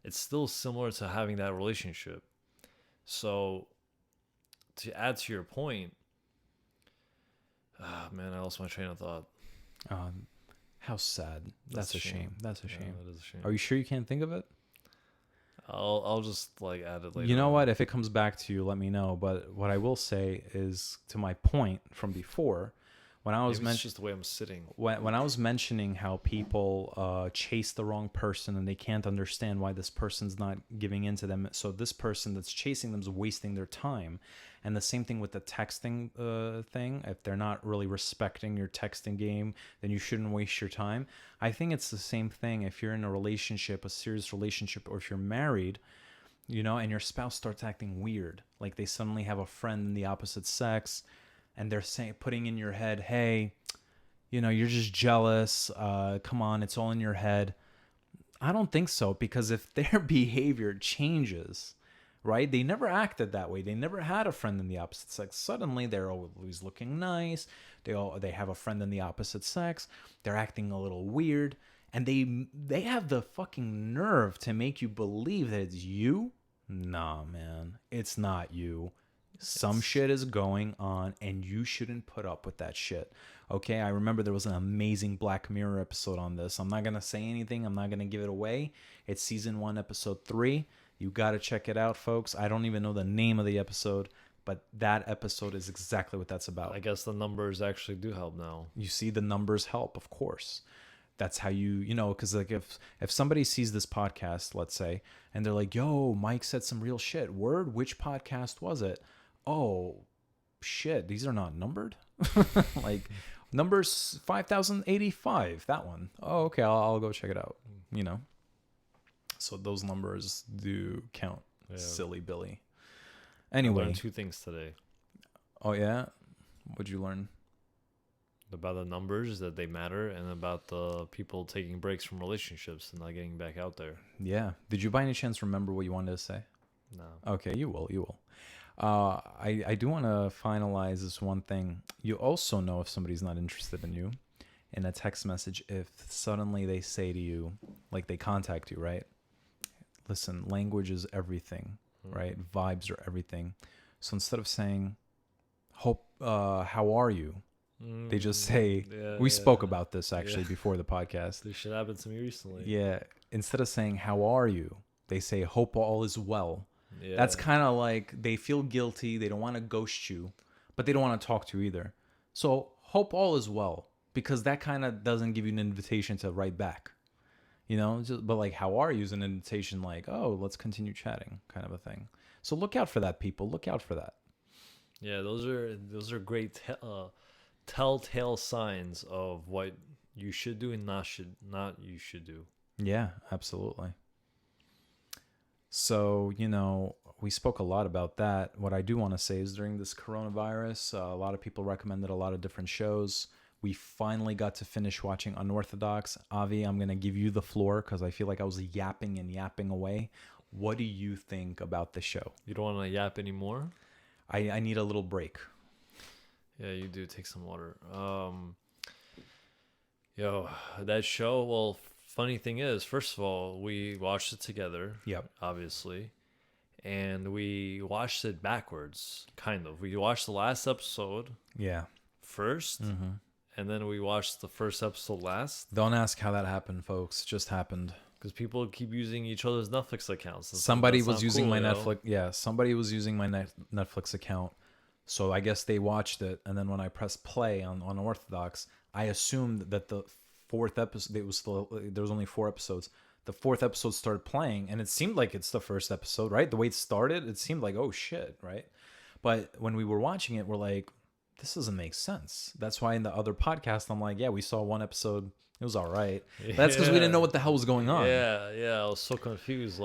it's still similar to having that relationship. So to add to your point, man, I lost my train of thought. how sad. That's a shame. That's a Yeah, shame. that is a shame. Are you sure you can't think of it? I'll just like add it later. You know on. what? If it comes back to you, let me know. But what I will say is, to my point from before, when I was Maybe it's just the way I'm sitting. when I was mentioning how people chase the wrong person and they can't understand why this person's not giving in to them. So this person that's chasing them is wasting their time. And the same thing with the texting thing. If they're not really respecting your texting game, then you shouldn't waste your time. I think it's the same thing if you're in a relationship, a serious relationship, or if you're married, and your spouse starts acting weird. Like they suddenly have a friend in the opposite sex, and they're putting in your head, hey, you're just jealous. Come on, it's all in your head. I don't think so, because if their behavior changes, right? They never acted that way. They never had a friend in the opposite sex. Suddenly, they're always looking nice. They have a friend in the opposite sex. They're acting a little weird, and they have the fucking nerve to make you believe that it's you. Nah, man, it's not you. Some shit is going on, and you shouldn't put up with that shit. Okay, I remember there was an amazing Black Mirror episode on this. I'm not going to say anything. I'm not going to give it away. It's season 1, episode 3. You got to check it out, folks. I don't even know the name of the episode, but that episode is exactly what that's about. I guess the numbers actually do help now. You see, the numbers help, of course. That's how because like if somebody sees this podcast, let's say, and they're like, yo, Mike said some real shit. Word, which podcast was it? Oh, shit, these are not numbered? Like, numbers 5085, that one. Oh, okay, I'll go check it out, So those numbers do count, silly Billy. Anyway. I learned 2 things today. Oh, yeah? What'd you learn? about the numbers that they matter, and about the people taking breaks from relationships and not getting back out there. Yeah. Did you by any chance remember what you wanted to say? No. Okay, you will. You will. I do want to finalize this one thing. You also know if somebody's not interested in you in a text message if suddenly they say to you, like they contact you, right? Listen, language is everything, right? Vibes are everything. So instead of saying, "Hope, how are you?" They just say, we spoke about this actually before the podcast. This shit happened to me recently. Yeah. Instead of saying, "How are you?" they say, "Hope all is well." Yeah. That's kind of like they feel guilty. They don't want to ghost you, but they don't want to talk to you either. So hope all is well, because that kind of doesn't give you an invitation to write back, but like, how are you is an invitation, like, oh, let's continue chatting, kind of a thing. So look out for that, people. Look out for that. Yeah, those are great telltale signs of what you should do and not you should do. Yeah, absolutely. So, we spoke a lot about that. What I do want to say is during this coronavirus, a lot of people recommended a lot of different shows. We finally got to finish watching Unorthodox. Avi, I'm going to give you the floor because I feel like I was yapping and yapping away. What do you think about the show? You don't want to yap anymore? I need a little break. Yeah, you do. Take some water. That show, well, funny thing is, first of all, we watched it together. Yep. Obviously. And we watched it backwards, kind of. We watched the last episode first, and then we watched the first episode last. Don't ask how that happened, folks. It just happened. Because people keep using each other's Netflix accounts. Somebody was using my Netflix. Yeah, somebody was using my Netflix account. So I guess they watched it, and then when I pressed play on Orthodox, I assumed that the fourth episode, there was only 4 episodes. The 4th episode started playing, and it seemed like it's the first episode, right? The way it started, it seemed like, oh shit, right? But when we were watching it, we're like, this doesn't make sense. That's why in the other podcast, I'm like, yeah, we saw 1 episode. It was all right. Yeah. That's because we didn't know what the hell was going on. Yeah. I was so confused.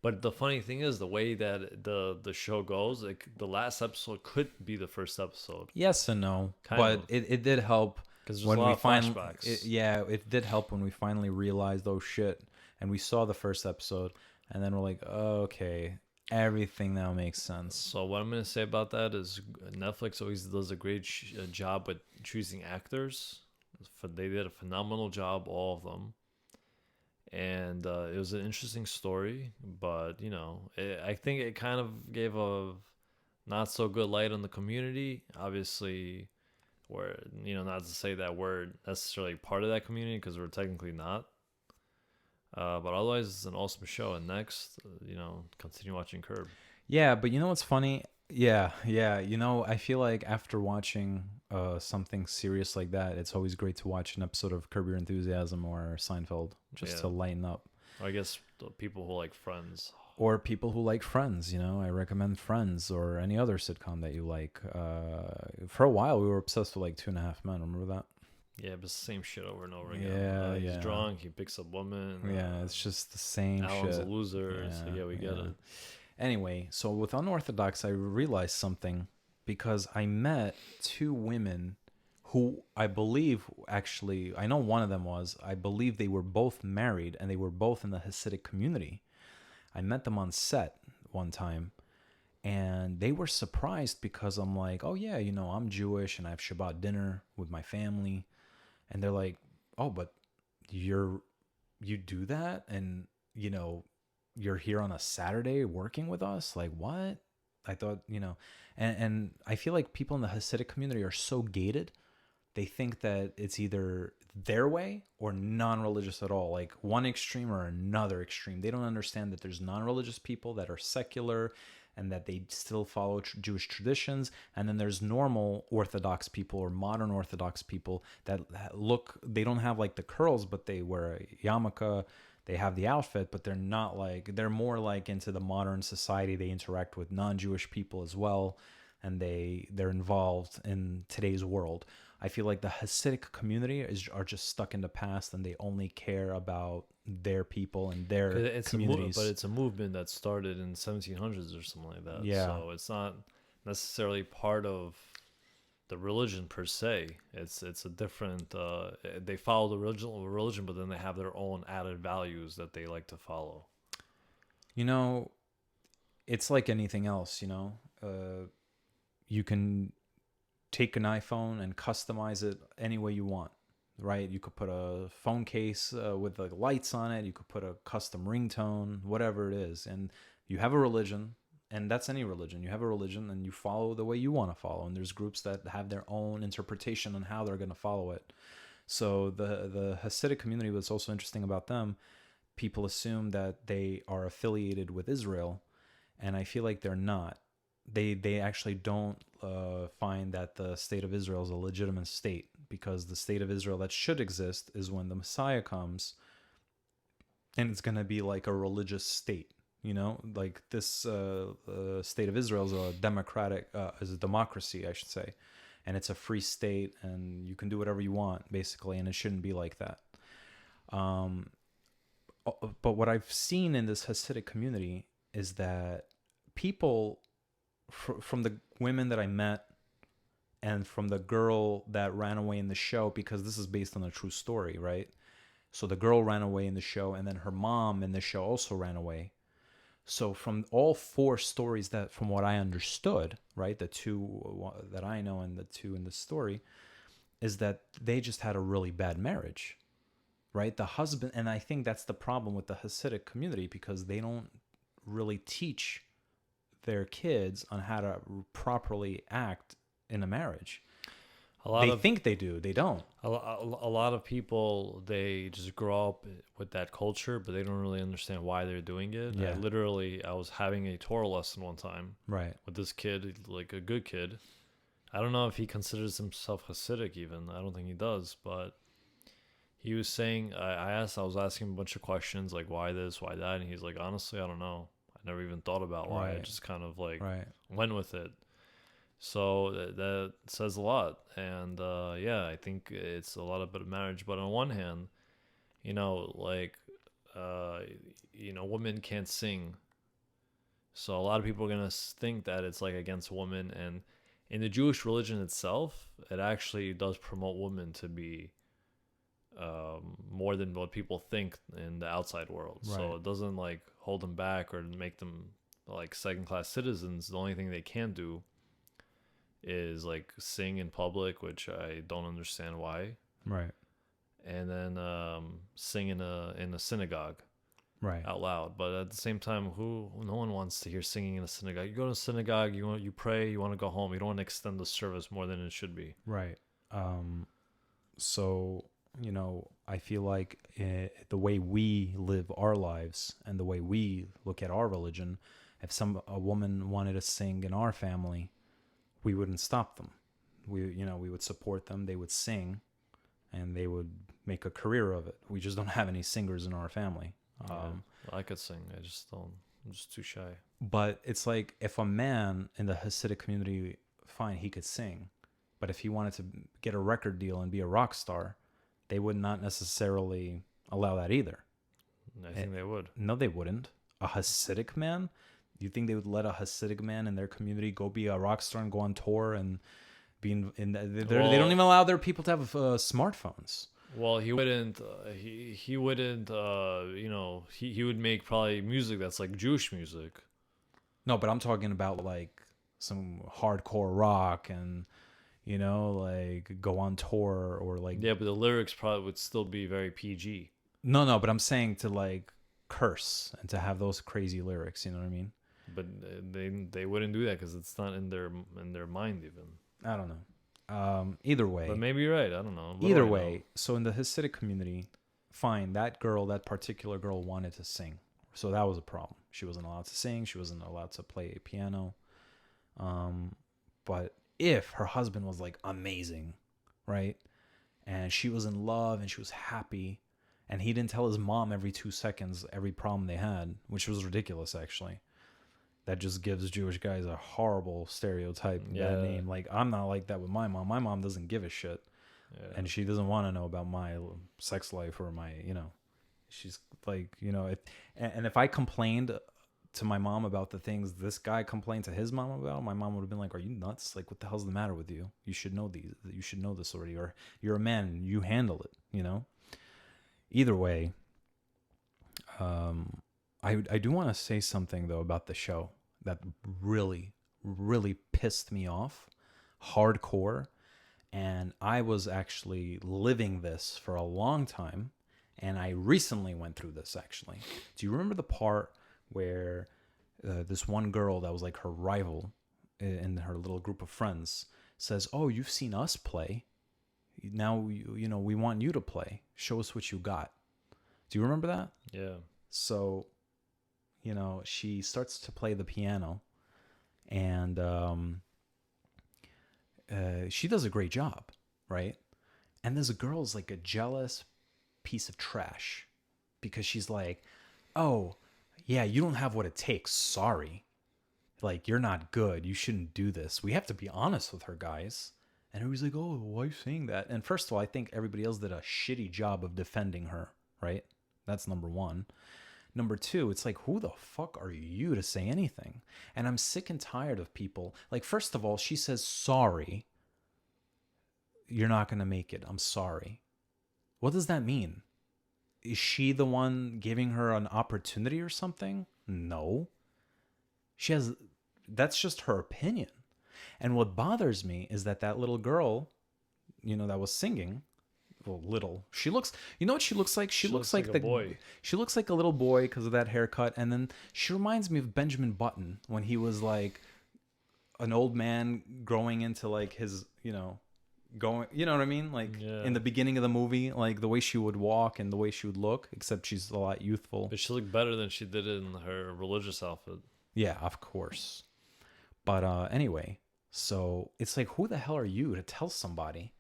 But the funny thing is, the way that the show goes, the last episode could be the first episode. Yes and no. But it did help when we finally it did help when we finally realized, oh shit, and we saw the first episode, and then we're like, oh, okay, everything now makes sense. So what I'm gonna say about that is Netflix always does a great job with choosing actors. They did a phenomenal job, all of them, and it was an interesting story. But I think it kind of gave a not so good light on the community. Obviously, we're not to say that we're necessarily part of that community, because we're technically not. But otherwise, it's an awesome show. And next, continue watching Curb. Yeah, but you know what's funny? Yeah. I feel like after watching something serious like that, it's always great to watch an episode of Curb Your Enthusiasm or Seinfeld just to lighten up. I guess the people who like Friends. Or people who like Friends, I recommend Friends or any other sitcom that you like. For a while, we were obsessed with 2.5 Men. Remember that? Yeah, but it's the same shit over and over again. He's drunk, he picks up women. Yeah, it's just the same Alan's shit. A loser, so we get it. Anyway, so with Unorthodox, I realized something because I met 2 women who I believe, actually, I know one of them I believe they were both married and they were both in the Hasidic community. I met them on set one time, and they were surprised because I'm like, oh yeah, I'm Jewish and I have Shabbat dinner with my family. And they're like, oh, but you do that? And, you're here on a Saturday working with us? Like, what? I thought, and I feel like people in the Hasidic community are so gated. They think that it's either their way or non-religious at all, like one extreme or another extreme. They don't understand that there's non-religious people that are secular and that they still follow Jewish traditions. And then there's normal Orthodox people or modern Orthodox people that they don't have the curls, but they wear a yarmulke, they have the outfit, but they're not they're more into the modern society. They interact with non-Jewish people as well. And they're involved in today's world. I feel like the Hasidic community are just stuck in the past, and they only care about their people and their communities. But it's a movement that started in the 1700s or something like that. Yeah. So it's not necessarily part of the religion per se. It's a different. They follow the original religion, but then they have their own added values that they like to follow. You know, it's like anything else. You can take an iPhone and customize it any way you want, right? You could put a phone case with like lights on it. You could put a custom ringtone, whatever it is. And you have a religion, and that's any religion. You have a religion and you follow the way you want to follow. And there's groups that have their own interpretation on how they're going to follow it. So the Hasidic community, what's also interesting about them, people assume that they are affiliated with Israel, and I feel like they're not. They actually don't find that the state of Israel is a legitimate state, because the state of Israel that should exist is when the Messiah comes, and it's going to be like a religious state. Like this state of Israel is is a democracy, I should say, and it's a free state, and you can do whatever you want basically, and it shouldn't be like that. But what I've seen in this Hasidic community is that people, from the women that I met and from the girl that ran away in the show, because this is based on a true story, right? So the girl ran away in the show, and then her mom in the show also ran away. So from all four stories, that from what I understood, right, the two that I know and the two in the story, is that they just had a really bad marriage, right? The husband, and I think that's the problem with the Hasidic community, because they don't really teach their kids on how to properly act in a marriage. They think they do. They don't. A lot of people, they just grow up with that culture, but they don't really understand why they're doing it. Yeah. I was having a Torah lesson one time, right, with this kid, like a good kid. I don't know if he considers himself Hasidic even. I don't think he does, but he was saying, I was asking him a bunch of questions, like why this, why that, and he's like, honestly, I don't know. I never even thought about why. I just kind of like went with it. So that says a lot. And I think it's a lot about marriage. But on one hand, women can't sing. So a lot of people are going to think that it's like against women. And in the Jewish religion itself, it actually does promote women to be more than what people think in the outside world. Right. So it doesn't like hold them back or make them like second-class citizens. The only thing they can do is like sing in public, which I don't understand why. Right. And then sing in a synagogue, right, out loud. But at the same time, no one wants to hear singing in a synagogue. You go to a synagogue, you pray, you want to go home. You don't want to extend the service more than it should be. Right. So I feel like the way we live our lives and the way we look at our religion, if a woman wanted to sing in our family, we wouldn't stop them. We would support them. They would sing, and they would make a career of it. We just don't have any singers in our family. I could sing. I'm just too shy. But it's like, if a man in the Hasidic community, fine, he could sing. But if he wanted to get a record deal and be a rock star, they would not necessarily allow that either. I think they would. No, they wouldn't. A Hasidic man? You think they would let a Hasidic man in their community go be a rock star and go on tour and be they don't even allow their people to have smartphones. Well, he wouldn't. He wouldn't. He would make probably music that's like Jewish music. No, but I'm talking about like some hardcore rock and like go on tour or like. Yeah, but the lyrics probably would still be very PG. No, but I'm saying to like curse and to have those crazy lyrics. You know what I mean? But they wouldn't do that because it's not in their mind even. I don't know. Either way. But maybe you're right. I don't know. Either way, so in the Hasidic community, fine, that particular girl wanted to sing. So that was a problem. She wasn't allowed to sing. She wasn't allowed to play a piano. But if her husband was like amazing, right? And she was in love and she was happy, and he didn't tell his mom every 2 seconds every problem they had, which was ridiculous actually. That just gives Jewish guys a horrible stereotype. Yeah. That name. Like, I'm not like that with my mom. My mom doesn't give a shit. Yeah. And she doesn't want to know about my sex life or my, she's like, if I complained to my mom about the things this guy complained to his mom about, my mom would have been like, "Are you nuts? Like, what the hell's the matter with you? You should know these. You should know this already. Or you're a man and you handle it. You know." Either way, I do want to say something though about the show that really, really pissed me off, hardcore, and I was actually living this for a long time, and I recently went through this actually. Do you remember the part where this one girl that was like her rival in her little group of friends says, "Oh, you've seen us play. Now you know we want you to play. Show us what you got." Do you remember that? Yeah. So, you know, she starts to play the piano, and she does a great job, right? And this girl's like a jealous piece of trash because she's like, "Oh, yeah, you don't have what it takes. Sorry. Like, you're not good. You shouldn't do this." We have to be honest with her, guys. And everybody's like, "Oh, why are you saying that?" And first of all, I think everybody else did a shitty job of defending her, right? That's number one. Number two, it's like, who the fuck are you to say anything? And I'm sick and tired of people. Like, first of all, she says, "Sorry, you're not going to make it. I'm sorry." What does that mean? Is she the one giving her an opportunity or something? No. That's just her opinion. And what bothers me is that little girl, you know, that was singing, well, little. She looks, you know what she looks like? She looks like a boy. She looks like a little boy because of that haircut. And then she reminds me of Benjamin Button when he was like an old man growing into like his, you know, going, you know what I mean? Like in the beginning of the movie, like the way she would walk and the way she would look, except she's a lot youthful. But she looked better than she did in her religious outfit. Yeah, of course. But anyway, so it's like, who the hell are you to tell somebody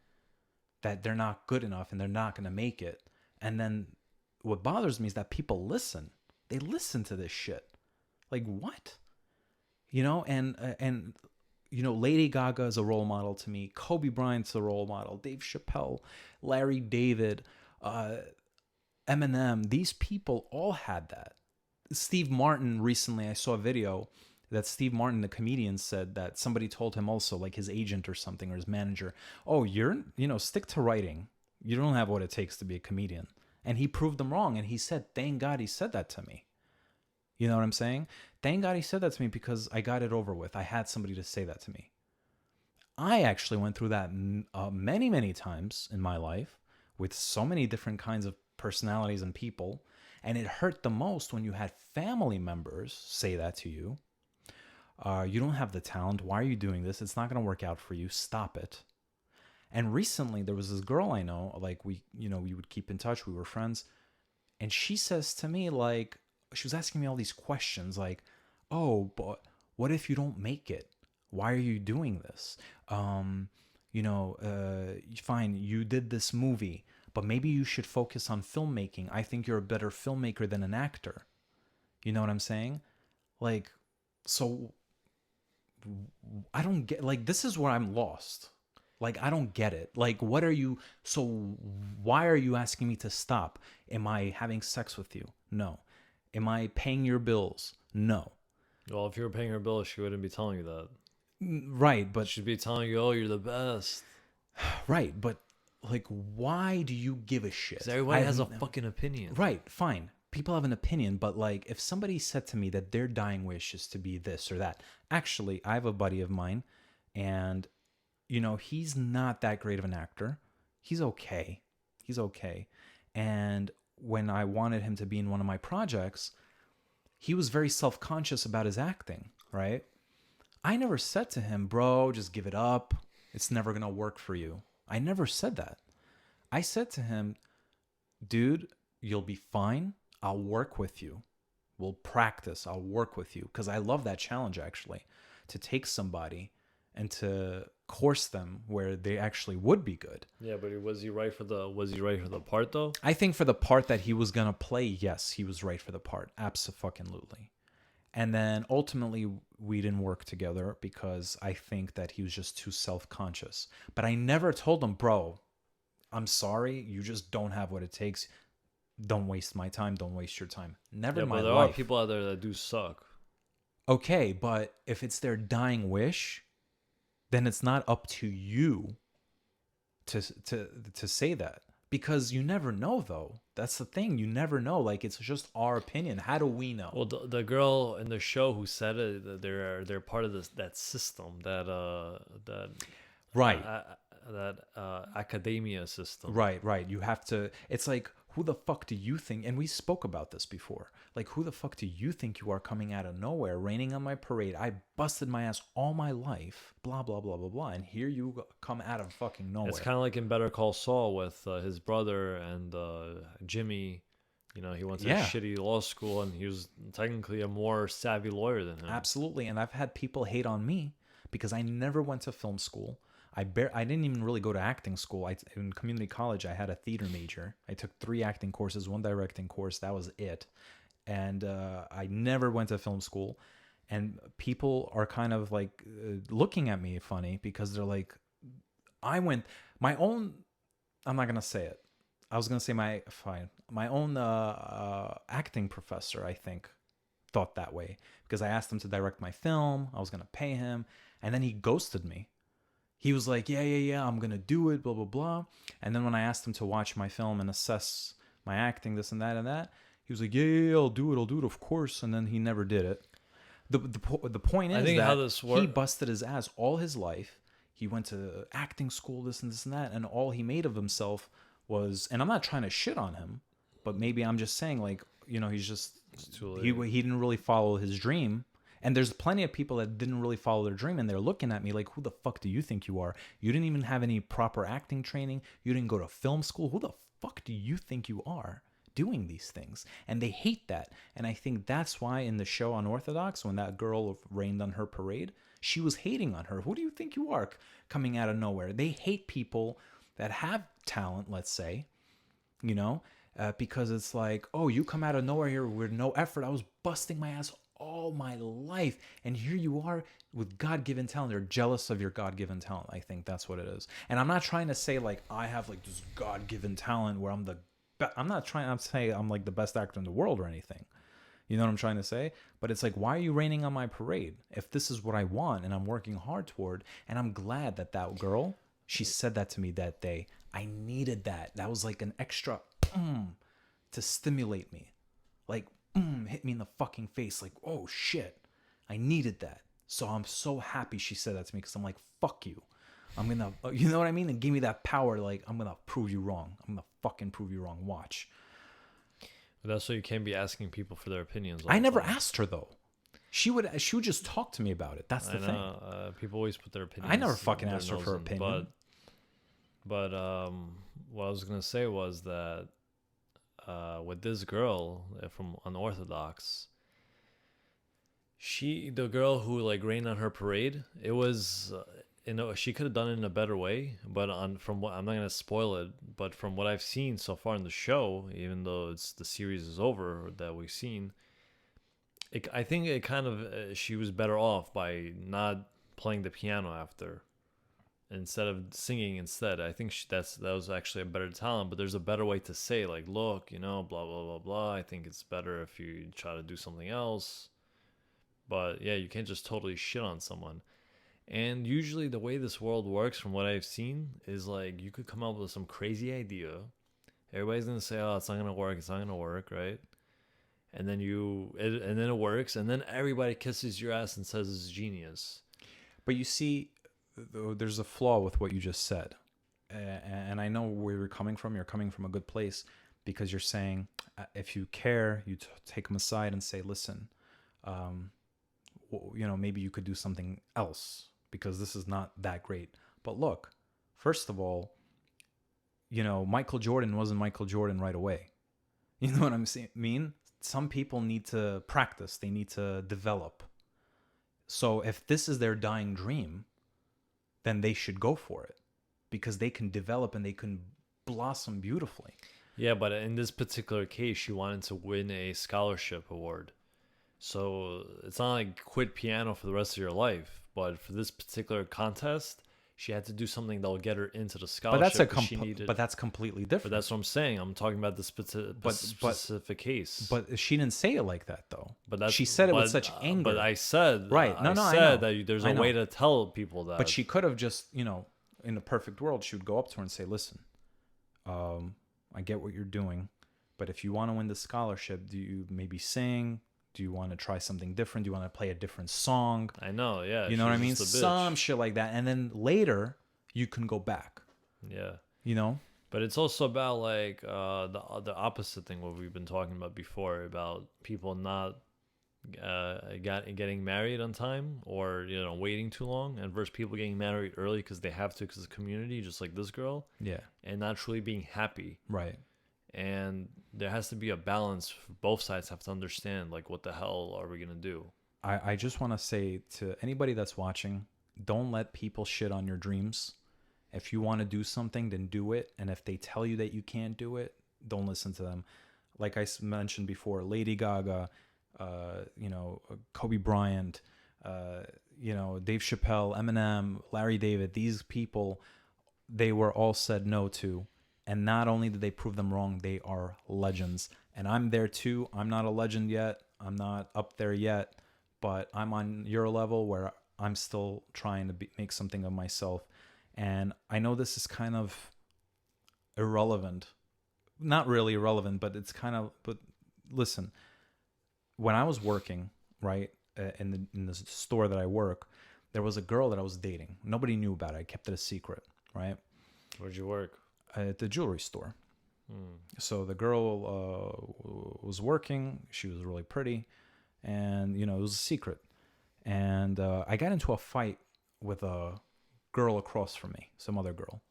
that they're not good enough and they're not going to make it? And then what bothers me is that people listen. They listen to this shit. Like, what? You know, and you know, Lady Gaga is a role model to me. Kobe Bryant's a role model. Dave Chappelle, Larry David, Eminem. These people all had that. Steve Martin, recently I saw a video that Steve Martin, the comedian, said that somebody told him also, like his agent or something, or his manager, "Oh, stick to writing. You don't have what it takes to be a comedian." And he proved them wrong. And he said, "Thank God he said that to me." You know what I'm saying? Thank God he said that to me because I got it over with. I had somebody to say that to me. I actually went through that many, many times in my life with so many different kinds of personalities and people. And it hurt the most when you had family members say that to you. "You don't have the talent. Why are you doing this? It's not going to work out for you. Stop it." And recently there was this girl I know, like we would keep in touch. We were friends. And she says to me, like, she was asking me all these questions like, "Oh, but what if you don't make it? Why are you doing this? Fine, you did this movie, but maybe you should focus on filmmaking. I think you're a better filmmaker than an actor." You know what I'm saying? Like, so I don't get, like, this is where I'm lost. Like, I don't get it. Like, why are you asking me to stop? Am I having sex with you? No. Am I paying your bills? No. Well, if you were paying her bill, she wouldn't be telling you that. Right, but she'd be telling you, "Oh, you're the best." Right, but like, why do you give a shit? Because everybody has a fucking opinion. Right, fine. People have an opinion, but like, if somebody said to me that their dying wish is to be this or that, actually, I have a buddy of mine, and you know, he's not that great of an actor. He's okay. And when I wanted him to be in one of my projects, he was very self-conscious about his acting, right? I never said to him, "Bro, just give it up. It's never going to work for you." I never said that. I said to him, "Dude, you'll be fine. I'll work with you. We'll practice. I'll work with you." Because I love that challenge, actually, to take somebody and to course them where they actually would be good. Yeah, but was he right for the part though? I think for the part that he was gonna play, yes, he was right for the part. Abso-fucking-lutely. And then ultimately we didn't work together because I think that he was just too self-conscious. But I never told him, "Bro, I'm sorry, you just don't have what it takes. Don't waste my time. Don't waste your time." Never in my life. There are people out there that do suck. Okay, but if it's their dying wish, then it's not up to you to to say that, because you never know though. That's the thing. You never know. Like, it's just our opinion. How do we know? Well, the girl in the show who said it, they're part of that system, Right. academia system. Right. You have to. It's like, who the fuck do you think? And we spoke about this before. Like, who the fuck do you think you are, coming out of nowhere, raining on my parade? I busted my ass all my life, blah blah blah blah blah, and here you come out of fucking nowhere. It's kind of like in Better Call Saul with his brother and Jimmy. You know, he went to a shitty law school, and he was technically a more savvy lawyer than him. Absolutely, and I've had people hate on me because I never went to film school. I didn't even really go to acting school. In community college, I had a theater major. I took 3 acting courses, 1 directing course. That was it. And I never went to film school. And people are kind of like looking at me funny because they're like, I went my own. I'm not gonna say it. I was gonna say my own acting professor, I think, thought that way, because I asked him to direct my film. I was gonna pay him, and then he ghosted me. He was like, yeah, I'm going to do it, blah, blah, blah. And then when I asked him to watch my film and assess my acting, this and that, he was like, yeah, I'll do it, of course. And then he never did it. The point is that he busted his ass all his life. He went to acting school, this and that. And all he made of himself was, and I'm not trying to shit on him, but maybe I'm just saying, like, you know, he's just, he didn't really follow his dream. And there's plenty of people that didn't really follow their dream, and they're looking at me like, who the fuck do you think you are? You didn't even have any proper acting training. You didn't go to film school. Who the fuck do you think you are doing these things? And they hate that. And I think that's why in the show Unorthodox, when that girl rained on her parade, she was hating on her. Who do you think you are, coming out of nowhere? They hate people that have talent, let's say, you know, because it's like, oh, you come out of nowhere here with no effort. I was busting my ass all my life, and here you are with God-given talent. They're jealous of your God-given talent. I think that's what it is. And I'm not trying to say like I have like this God-given talent where I'm not trying to say I'm like the best actor in the world or anything. You know what I'm trying to say? But it's like, why are you raining on my parade if this is what I want and I'm working hard toward? And I'm glad that girl, she said that to me that day. I needed that. That was like an extra to stimulate me. Like, hit me in the fucking face, like, oh shit, I needed that. So I'm so happy she said that to me, because I'm like, fuck you, I'm gonna, you know what I mean, and give me that power, like, I'm gonna prove you wrong. I'm gonna fucking prove you wrong, watch. But that's why you can't be asking people for their opinions. I never asked her though. She would just talk to me about it. That's the thing. People always put their opinions. I never fucking asked her for her opinion. But what I was gonna say was that with this girl from Unorthodox, the girl who like rained on her parade, it was, she could have done it in a better way. But from what, I'm not gonna spoil it, but from what I've seen so far in the show, even though the series is over that we've seen, I think it kind of she was better off by not playing the piano after, instead of singing instead. I think that was actually a better talent, but there's a better way to say, like, look, you know, blah blah blah blah, I think it's better if you try to do something else. But yeah, you can't just totally shit on someone. And usually the way this world works, from what I've seen, is like you could come up with some crazy idea, everybody's gonna say, oh, it's not gonna work, right? And then and then it works, and then everybody kisses your ass and says it's genius. But you see, there's a flaw with what you just said, and I know where you're coming from. You're coming from a good place, because you're saying, if you care, you take them aside and say, listen, you know, maybe you could do something else, because this is not that great. But look, first of all, you know, Michael Jordan wasn't Michael Jordan right away. You know what I'm saying? Some people need to practice. They need to develop. So if this is their dying dream, then they should go for it, because they can develop and they can blossom beautifully. Yeah, but in this particular case, she wanted to win a scholarship award. So it's not like quit piano for the rest of your life, but for this particular contest, she had to do something that will get her into the scholarship. But that's completely different. But that's what I'm saying. I'm talking about the specific case. But she didn't say it like that, though. But she said it with such anger. But I said, right. No, I I know. said that there's a way to tell people that. But she could have just, in a perfect world, she would go up to her and say, listen, I get what you're doing, but if you want to win the scholarship, do you maybe sing? Do you want to try something different? Do you want to play a different song? I know, yeah. You know what I mean? Some shit like that. And then later, you can go back. Yeah. But it's also about like the opposite thing what we've been talking about before, about people not getting married on time, or waiting too long, and versus people getting married early because they have to, because of the community, just like this girl. Yeah. And not truly being happy. Right. And there has to be a balance. Both sides have to understand, like, what the hell are we gonna do? I just want to say to anybody that's watching, don't let people shit on your dreams. If you want to do something, then do it. And if they tell you that you can't do it, don't listen to them. Like I mentioned before, Lady Gaga, Kobe Bryant, Dave Chappelle, Eminem, Larry David, these people, they were all said no to. And not only did they prove them wrong, they are legends. And I'm there too. I'm not a legend yet. I'm not up there yet. But I'm on your level where I'm still trying to make something of myself. And I know this is kind of irrelevant. Not really irrelevant, but it's kind of... But listen, when I was working, right, in the store that I work, there was a girl that I was dating. Nobody knew about it. I kept it a secret, right? Where'd you work? At the jewelry store. So the girl was working. She was really pretty. And, it was a secret. And I got into a fight with a girl across from me, some other girl.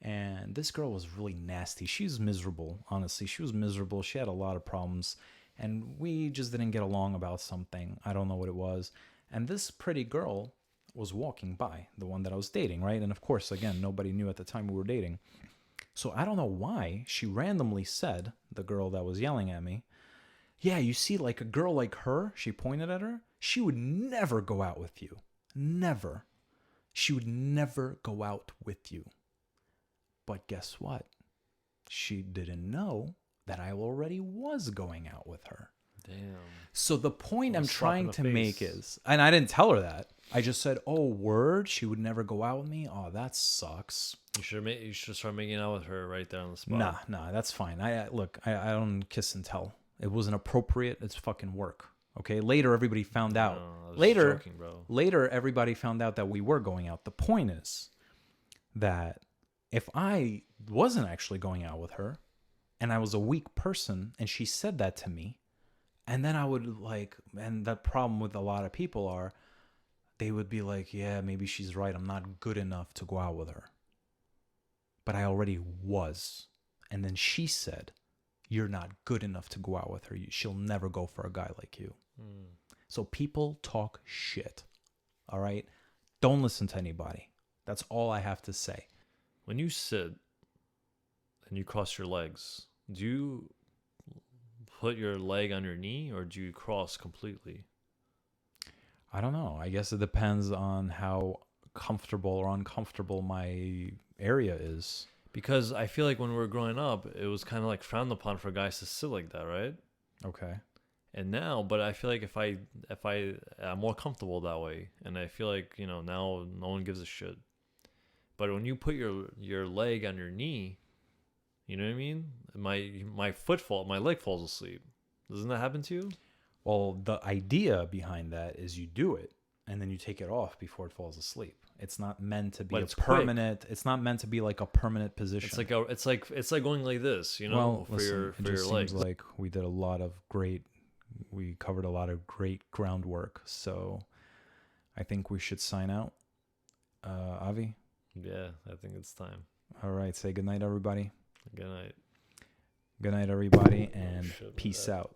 And this girl was really nasty. She was miserable, honestly. She was miserable. She had a lot of problems. And we just didn't get along about something. I don't know what it was. And this pretty girl was walking by, the one that I was dating, right? And of course, again, nobody knew at the time we were dating. So I don't know why she randomly said, the girl that was yelling at me, yeah, you see, like a girl like her, she pointed at her, she would never go out with you. Never. She would never go out with you. But guess what? She didn't know that I already was going out with her. Damn. So the point I'm trying to make is, and I didn't tell her that. I just said, oh, word, she would never go out with me? Oh, that sucks. You should start making out with her right there on the spot. Nah, that's fine. I don't kiss and tell. It wasn't appropriate. It's fucking work. Okay. Later, everybody found out. No, I was joking, bro. Later, everybody found out that we were going out. The point is that if I wasn't actually going out with her, and I was a weak person, and she said that to me, and then I would and the problem with a lot of people are, they would be like, yeah, maybe she's right. I'm not good enough to go out with her. But I already was. And then she said, you're not good enough to go out with her. She'll never go for a guy like you. So people talk shit. All right? Don't listen to anybody. That's all I have to say. When you sit and you cross your legs, do you put your leg on your knee, or do you cross completely? I don't know. I guess it depends on how comfortable or uncomfortable my area is. Because I feel like when we were growing up, it was kind of like frowned upon for guys to sit like that, right? Okay. And now, but I feel like if I'm more comfortable that way, and I feel like, now no one gives a shit. But when you put your leg on your knee, you know what I mean? My leg falls asleep. Doesn't that happen to you? Well, the idea behind that is you do it and then you take it off before it falls asleep. It's not meant to be permanent. Quick. It's not meant to be like a permanent position. It's like going like this, Well, for listen, your seems legs. like we covered a lot of great groundwork. So I think we should sign out. Avi? Yeah, I think it's time. All right. Say good night, everybody. Good night. Good night, everybody, and peace out.